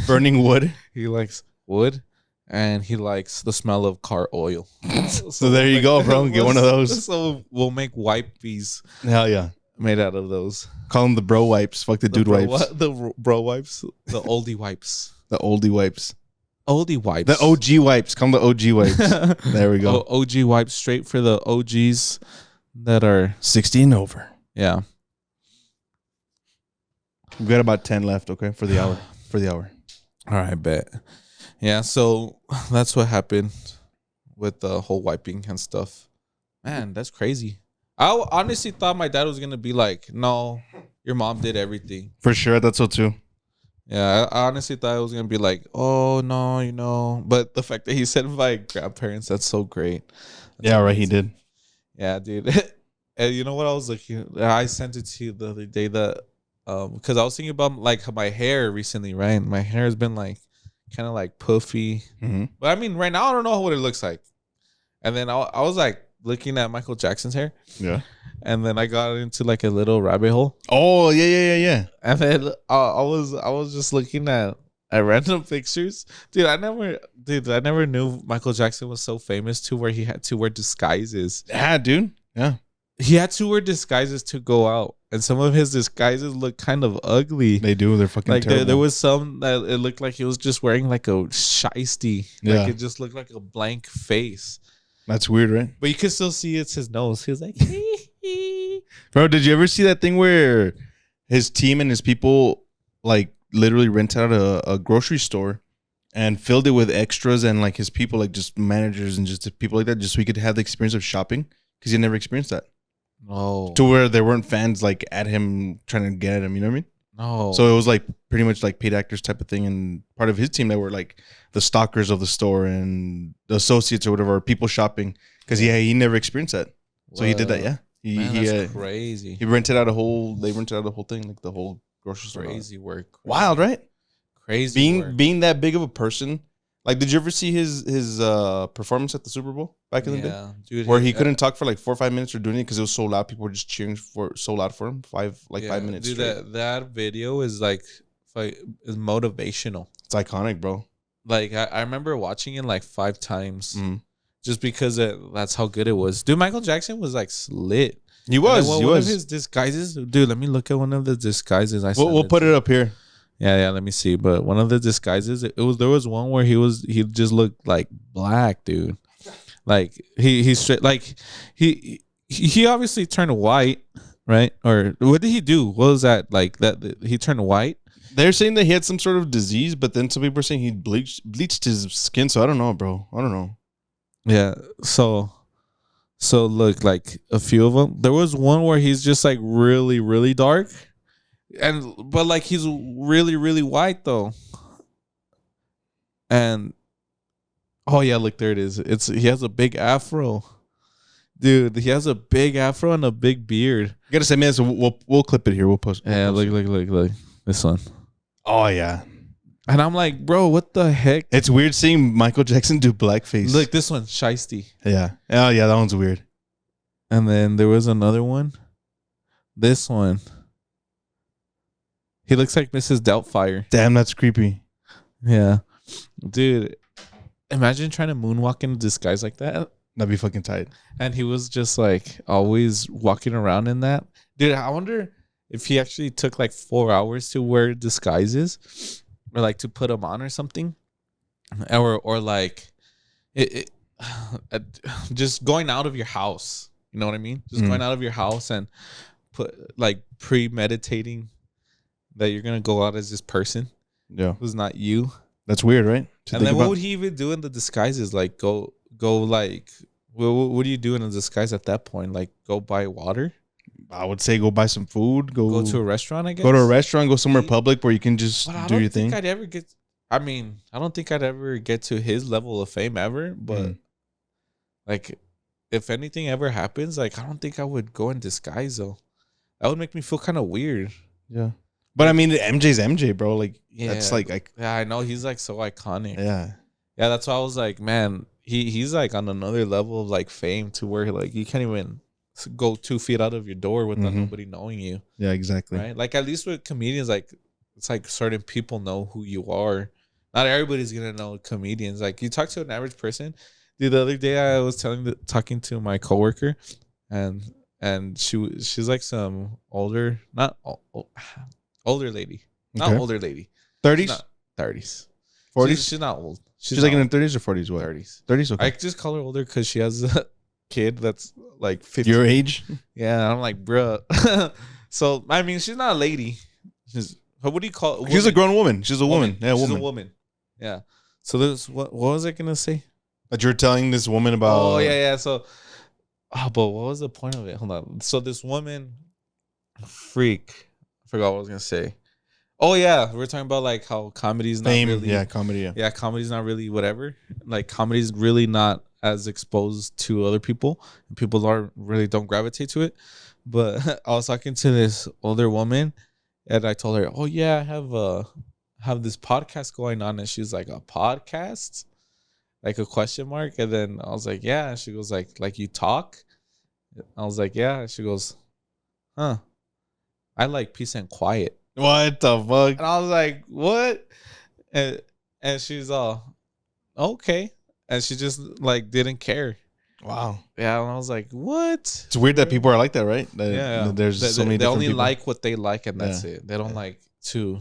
Burning wood. He likes wood and he likes the smell of car oil. So there you go, bro. Get one of those. So we'll make wipes Hell yeah. made out of those. Call them the bro wipes. Fuck the dude wipes. The bro wipes. The oldie wipes. The oldie wipes. Oldie wipes. The OG wipes. Call them the OG wipes. There we go. OG wipes straight for the OGs that are 60 and over. Yeah. We've got about 10 left, okay, for the hour. All right, bet. Yeah, so that's what happened with the whole wiping and stuff. Man, that's crazy. I honestly thought my dad was going to be like, no, your mom did everything. For sure, that's so too. Yeah, I honestly thought it was going to be like, oh, no, you know. But the fact that he said my grandparents, that's so great. That's right, he did. Yeah, dude. And you know what I was looking? I sent it to you the other day that, because I was thinking about like my hair recently, right? My hair has been like kind of like puffy. Mm-hmm. But I mean, right now, I don't know what it looks like. And then I was like looking at Michael Jackson's hair. Yeah. And then I got into like a little rabbit hole. Oh, yeah. And then I was just looking at random pictures. Dude, I never knew Michael Jackson was so famous to where he had to wear disguises. Yeah, dude. Yeah. He had to wear disguises to go out. And some of his disguises look kind of ugly. They do. They're fucking like terrible. there was some that it looked like he was just wearing like a shiesty. Yeah. Like it just looked like a blank face. That's weird, right? But you can still see it's his nose. He was like, bro, did you ever see that thing where his team and his people like literally rented out a grocery store and filled it with extras and like his people, like just managers and just people like that, just so he could have the experience of shopping? Because he never experienced that. No. To where there weren't fans like at him trying to get at him, you know what I mean? No. So it was like pretty much like paid actors type of thing, and part of his team, they were like the stalkers of the store and the associates or whatever, or people shopping, because he never experienced that. So he did that, yeah. That's crazy. They rented out a whole thing, like the whole grocery store. Crazy work. Wild, right? Crazy work. Being that big of a person. Like, did you ever see his performance at the Super Bowl back in the day? Dude. Where he couldn't talk for like 4 or 5 minutes or doing it because it was so loud. People were just cheering so loud for him. 5 minutes dude, straight. that video is like is motivational. It's iconic, bro. Like I remember watching it like 5 times, just because that's how good it was. Dude, Michael Jackson was like lit. He was. One of his disguises. Dude, let me look at one of the disguises. We'll put it up here. Yeah, let me see. But one of the disguises, there was one where he just looked like black, dude. Like he straight, like he obviously turned white, right? Or what did he do? What was that? Like that he turned white? They're saying that he had some sort of disease, but then some people are saying he bleached his skin. So I don't know, bro. I don't know. Yeah. So look, like a few of them. There was one where he's just like really, really dark. But like he's really, really white though. And oh yeah, look, there it is. He has a big afro. Dude, he has a big afro and a big beard. You gotta say, man, so we'll clip it here. We'll post it. Yeah, look. This one. Oh yeah. And I'm like, bro, what the heck? It's weird seeing Michael Jackson do blackface. Look, this one, shiesty. Yeah. Oh yeah, that one's weird. And then there was another one. This one. He looks like Mrs. Doubtfire. Damn, that's creepy. Yeah. Dude, imagine trying to moonwalk in a disguise like that. That'd be fucking tight. And he was just like always walking around in that. Dude, I wonder if he actually took like 4 hours to wear disguises or like to put them on or something. Or like just going out of your house. You know what I mean? Just going out of your house and premeditating that you're gonna go out as this person, who's not you. That's weird, right? And then what would he even do in the disguises? Like go like, what do you do in a disguise at that point? Like go buy water? I would say go buy some food. Go to a restaurant. I guess go to a restaurant. Go somewhere public where you can just do your thing. I don't think I'd ever get to his level of fame ever. But like, if anything ever happens, like I don't think I would go in disguise though. That would make me feel kind of weird. Yeah. But I mean, MJ's MJ, bro. Like, that's like, yeah, I know he's like so iconic. Yeah, that's why I was like, man, he's like on another level of like fame to where like you can't even go 2 feet out of your door without nobody knowing you. Yeah, exactly. Right? Like at least with comedians, like it's like certain people know who you are, Not everybody's gonna know comedians. Like you talk to an average person. Dude, the other day I was talking to my coworker, and she's like some older, not older lady, not Okay. older lady, 30s, 30s, 40s. She's not old. She's like in her 30s or 40s. What? 30s. 30s. Okay. I just call her older because she has a kid that's like 50. Your age? Yeah, I'm like, bruh. So I mean, she's not a lady. What do you call it? She's a grown woman. She's a woman. Yeah, She's woman. a woman. Yeah. So there's what was I gonna say? But you're telling this woman about. Oh yeah. So, but what was the point of it? Hold on. So this woman, freak. I forgot what I was gonna say. Oh yeah, we're talking about like how comedy's not fame. really. Yeah, comedy. Yeah. Yeah, comedy's not really whatever. Like comedy's really not as exposed to other people, and people don't gravitate to it. But I was talking to this older woman, and I told her, "Oh yeah, I have this podcast going on," and she's like, "A podcast?" Like a question mark. And then I was like, "Yeah." And she goes like you talk? I was like, "Yeah." And she goes, "Huh? I like peace and quiet." What the fuck? And I was like, "What?" And she's all, "Okay." And she just like didn't care. Wow. Yeah, and I was like, "What?" It's weird that people are like that, right? Yeah. There's so many. They different only people. like what they like, and that's it. They don't like to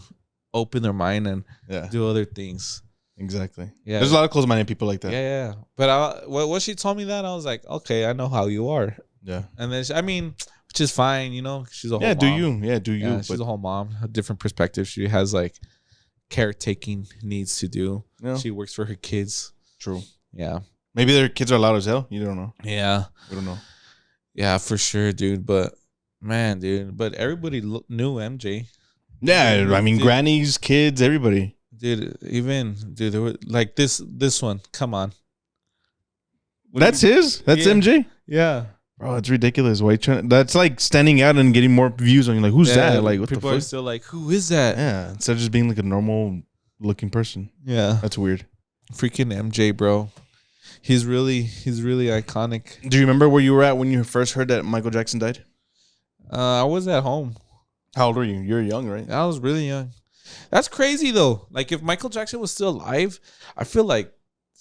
open their mind and do other things. Exactly. Yeah. There's a lot of close-minded people like that. Yeah. But when she told me that, I was like, okay, I know how you are. Yeah. And then I mean, which is fine, you know. She's a whole Yeah. Do mom. you? Yeah. Do you? Yeah, she's a whole mom. A different perspective. She has like caretaking needs to do. Yeah. She works for her kids. True. Yeah. Maybe their kids are loud as hell. You don't know. Yeah. We don't know. Yeah, for sure, dude. But man, dude. But everybody knew MJ. Yeah. I mean, Dude. grannies, kids, everybody. Dude, there were like this one. Come on. That's his. That's Yeah. MJ. Yeah. Bro, it's ridiculous. Why you trying? That's like standing out and getting more views on you. Like, who's that? Like, what the people fuck? are still like, who is that? Yeah. Instead of just being like a normal looking person. Yeah. That's weird. Freaking MJ, bro. He's really iconic. Do you remember where you were at when you first heard that Michael Jackson died? I was at home. How old were you? You're young, right? I was really young. That's crazy though. Like if Michael Jackson was still alive, I feel like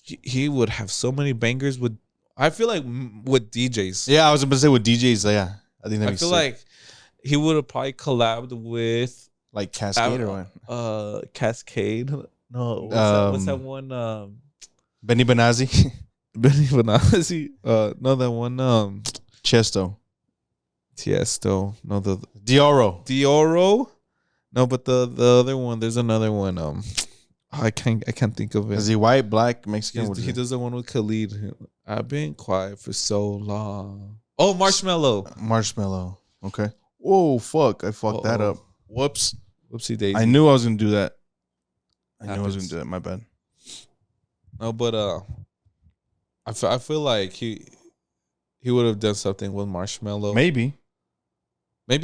he would have so many bangers with. I feel like with DJs. Yeah, I was about to say with DJs. Yeah, I think that. I feel like he would have probably collabed with like Cascade or what? Cascade. No, what's that one? Benny Benazzi, Benny Benazzi. No, that one. Chesto, Tiesto. No, the Dioro. No, but the other one. There's another one. I can't think of it. Is he white, black, Mexican? He does the one with Khalid. I've been quiet for so long. Oh, Marshmello. Okay. Whoa, fuck! I fucked that up. Whoops. Whoopsie daisy. I knew I was gonna do that. My bad. No, but I feel like he would have done something with Marshmello. Maybe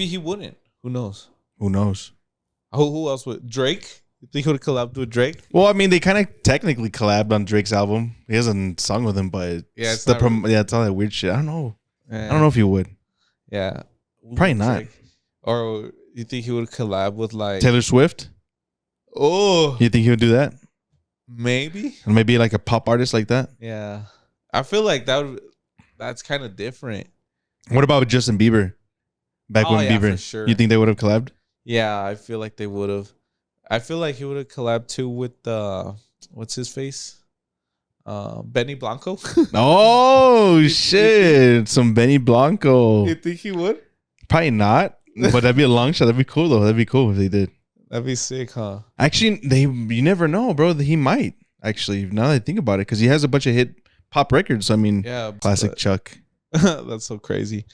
he wouldn't. Who knows? Who knows? Who else would? Drake? You think he would have collabed with Drake? Well, I mean, they kind of technically collabed on Drake's album. He hasn't sung with him, but it's all that weird shit. I don't know. Yeah. I don't know if he would. Yeah, Probably not. Drake. Or you think he would collab with like Taylor Swift? Oh, You think he would do that? maybe. Or maybe like a pop artist like that? Yeah, I feel like that's kind of different. What about Justin Bieber? Back when Bieber, for sure. You think they would have collabed? Yeah, I feel like they would have. I feel like he would have collabed too with what's his face? Benny Blanco. Oh shit! Some Benny Blanco. You think he would? Probably not, but that'd be a long shot. That'd be cool though. That'd be cool if they did. That'd be sick, huh? Actually, you never know, bro. He might actually. Now that I think about it, because he has a bunch of hit pop records. I mean, Yeah, classic Chuck. That's so crazy.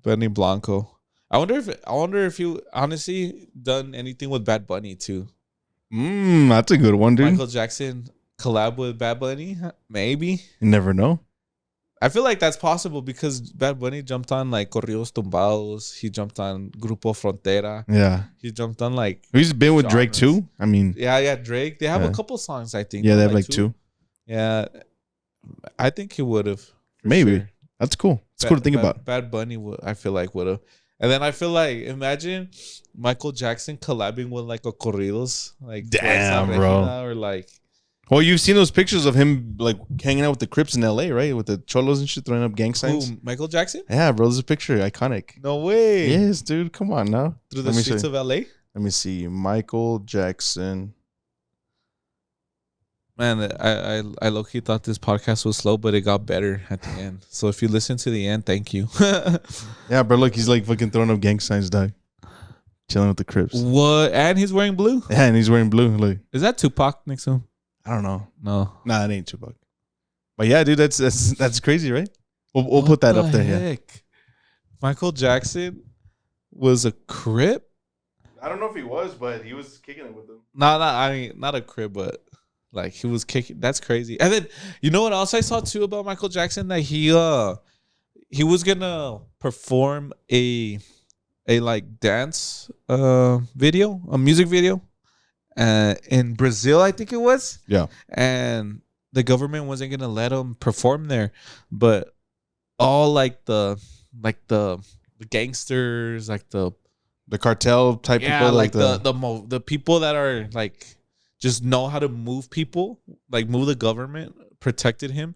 Benny Blanco. I wonder if he honestly done anything with Bad Bunny too. That's a good one, dude. Michael Jackson collab with Bad Bunny? Maybe. You never know. I feel like that's possible because Bad Bunny jumped on like Corridos Tumbados. He jumped on Grupo Frontera. Yeah, He jumped on like he's been with Drake genres. too. I mean, yeah, Drake. They have Yeah. a couple songs, I think. yeah, they have like two. Yeah, I think he would have. Maybe. That's cool. It's cool to think about. Bad Bunny, I feel like would have. And then I feel like imagine Michael Jackson collabing with like a corridos, like Damn, Fuerza bro. Regida or like Well, you've seen those pictures of him like hanging out with the Crips in LA, right? With the cholos and shit, throwing up gang signs. Who, Michael Jackson? Yeah, bro, there's a picture. Iconic. No way. Yes, dude. Come on now. Through the streets of LA? Let me see. Michael Jackson. Man, I low-key thought this podcast was slow, but it got better at the end. So if you listen to the end, thank you. Yeah, bro, look, he's like fucking throwing up gang signs, dog. Chilling with the Crips. What? And he's wearing blue? Yeah, and he's wearing blue. Look. Is that Tupac next to him? I don't know. No. Nah, it ain't Tupac. But yeah, dude, that's crazy, right? We'll put that up there, yeah. Michael Jackson was a Crip? I don't know if he was, but he was kicking it with them. I mean, not a Crip, but like he was kicking. That's crazy. And then you know what else I saw too about Michael Jackson? That he was gonna perform a like dance video, a music video, in Brazil, I think it was. Yeah. And the government wasn't gonna let him perform there, but all like the gangsters, like the cartel type people, like the people that are like just know how to move people, like move the government, protected him.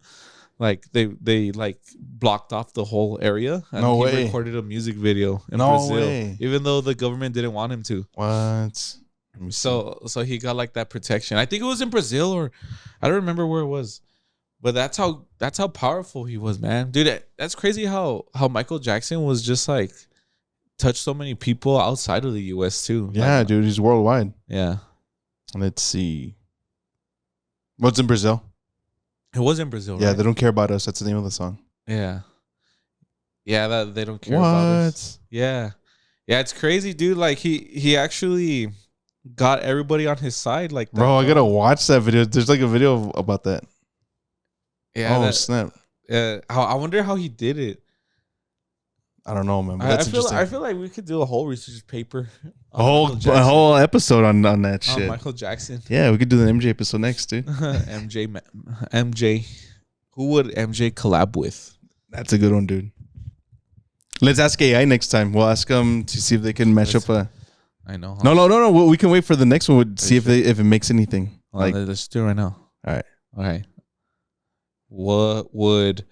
Like they like blocked off the whole area, and no he way. recorded a music video in No Brazil, way. even though the government didn't want him to. What? So he got like that protection. I think it was in Brazil, or I don't remember where it was. But that's how powerful he was, man. Dude, that's crazy how Michael Jackson was just like touched so many people outside of the US too. Yeah, like, dude, he's worldwide. Yeah. Let's see. What's in Brazil? It was in Brazil, Yeah, right? They Don't Care About Us. That's the name of the song. Yeah. Yeah, that they don't care about us. Yeah. Yeah, it's crazy, dude. Like he actually got everybody on his side like that. Bro, I gotta watch that video. There's like a video about that. Yeah. Snap. I wonder how he did it. I don't know, man. But I that's feel interesting. like we could do a whole research paper. A whole episode on that shit. Michael Jackson. Yeah, we could do the MJ episode next, dude. MJ. Who would MJ collab with? That's a good one, dude. Let's ask AI next time. We'll ask them to see if they can match up a. I know. Huh? No. We can wait for the next one. We'll see if it makes anything. Let's do it right now. All right. What would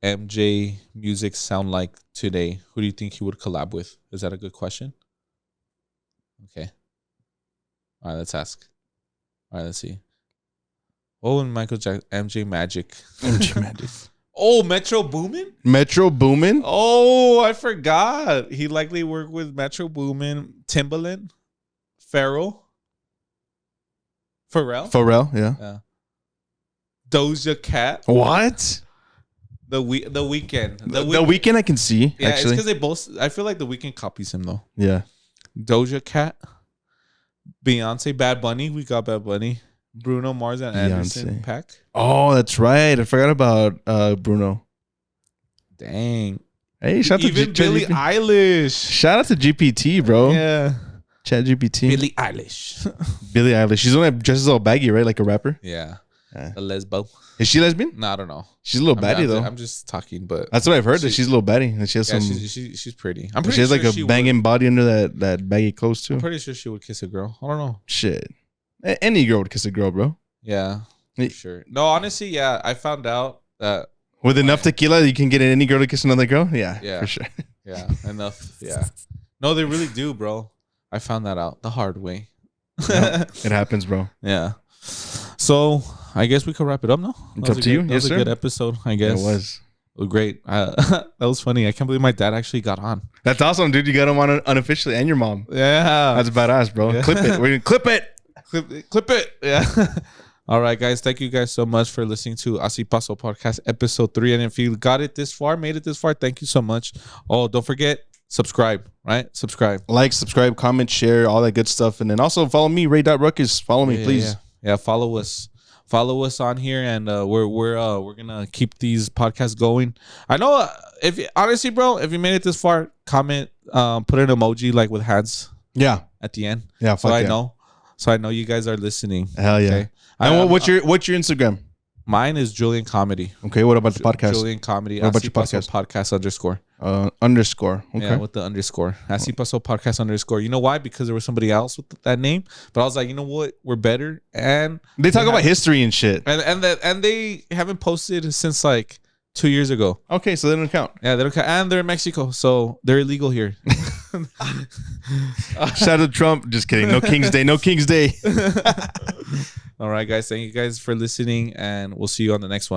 MJ music sound like today? Who do you think he would collab with? Is that a good question? Okay. All right, let's ask. All right, let's see. What would Michael Jackson, MJ Magic? MJ Magic. Oh, Metro Boomin? Metro Boomin? Oh, I forgot. He likely worked with Metro Boomin, Timbaland, Pharrell, yeah. Doja Cat. What? The Weeknd. The Weeknd I can see, yeah, actually. it's because they both. I feel like the Weeknd copies him though. Yeah. Doja Cat, Beyonce, Bad Bunny. We got Bad Bunny, Bruno Mars, and Anderson .Paak. Oh, that's right. I forgot about Bruno. Dang. Hey, shout out Even to Billie Eilish. Shout out to GPT, bro. Yeah. Chat GPT. Billie Eilish. Billie Eilish. She's the one that dresses all baggy, right? Like a rapper. Yeah. Yeah. A lesbo. Is she lesbian? No, I don't know. She's a little baddie though. I'm just talking, but that's what I've heard. That she's a little baddie. And she has some. She's pretty. I'm pretty she has sure like a banging body under that baggy clothes too. I'm pretty sure she would kiss a girl. I don't know. Shit. Any girl would kiss a girl, bro. Yeah. For sure. No, honestly, yeah. I found out that with enough tequila, you can get any girl to kiss another girl. Yeah. Yeah. For sure. Yeah. Enough. Yeah. No, they really do, bro. I found that out the hard way. Yep, it happens, bro. Yeah. So I guess we could wrap it up now. It's up to you. That was a good episode, I guess. It was. Great. That was funny. I can't believe my dad actually got on. That's awesome, dude. You got him on unofficially, and your mom. Yeah. That's badass, bro. Yeah. Clip it. We're gonna clip it. Clip it. Yeah. All right, guys. Thank you guys so much for listening to Así Pasó podcast episode 3. And if you got it this far, made it this far, thank you so much. Oh, don't forget, subscribe, right? Subscribe. Like, subscribe, comment, share, all that good stuff. And then also follow me, Ray.Ruckus. Follow me, please. Yeah, follow us. Follow us on here, and we're gonna keep these podcasts going. I know if honestly, bro, if you made it this far, comment, put an emoji like with hands. Yeah. At the end. Yeah. So I know you guys are listening. Hell yeah. Okay? And what's your Instagram? Mine is Julian Comedy. Okay, what about the podcast? Julian Comedy. What about Así your Pasó podcast underscore. Underscore. Okay. Yeah, with the underscore. Así Pasó podcast underscore. You know why? Because there was somebody else with that name. But I was like, you know what? We're better. And They talk about history and shit. And they haven't posted since like 2 years ago. Okay, so they don't count. Yeah, they don't count. And they're in Mexico, so they're illegal here. Shout out to Trump. Just kidding. No King's Day. No King's Day. All right, guys. Thank you guys for listening, and we'll see you on the next one.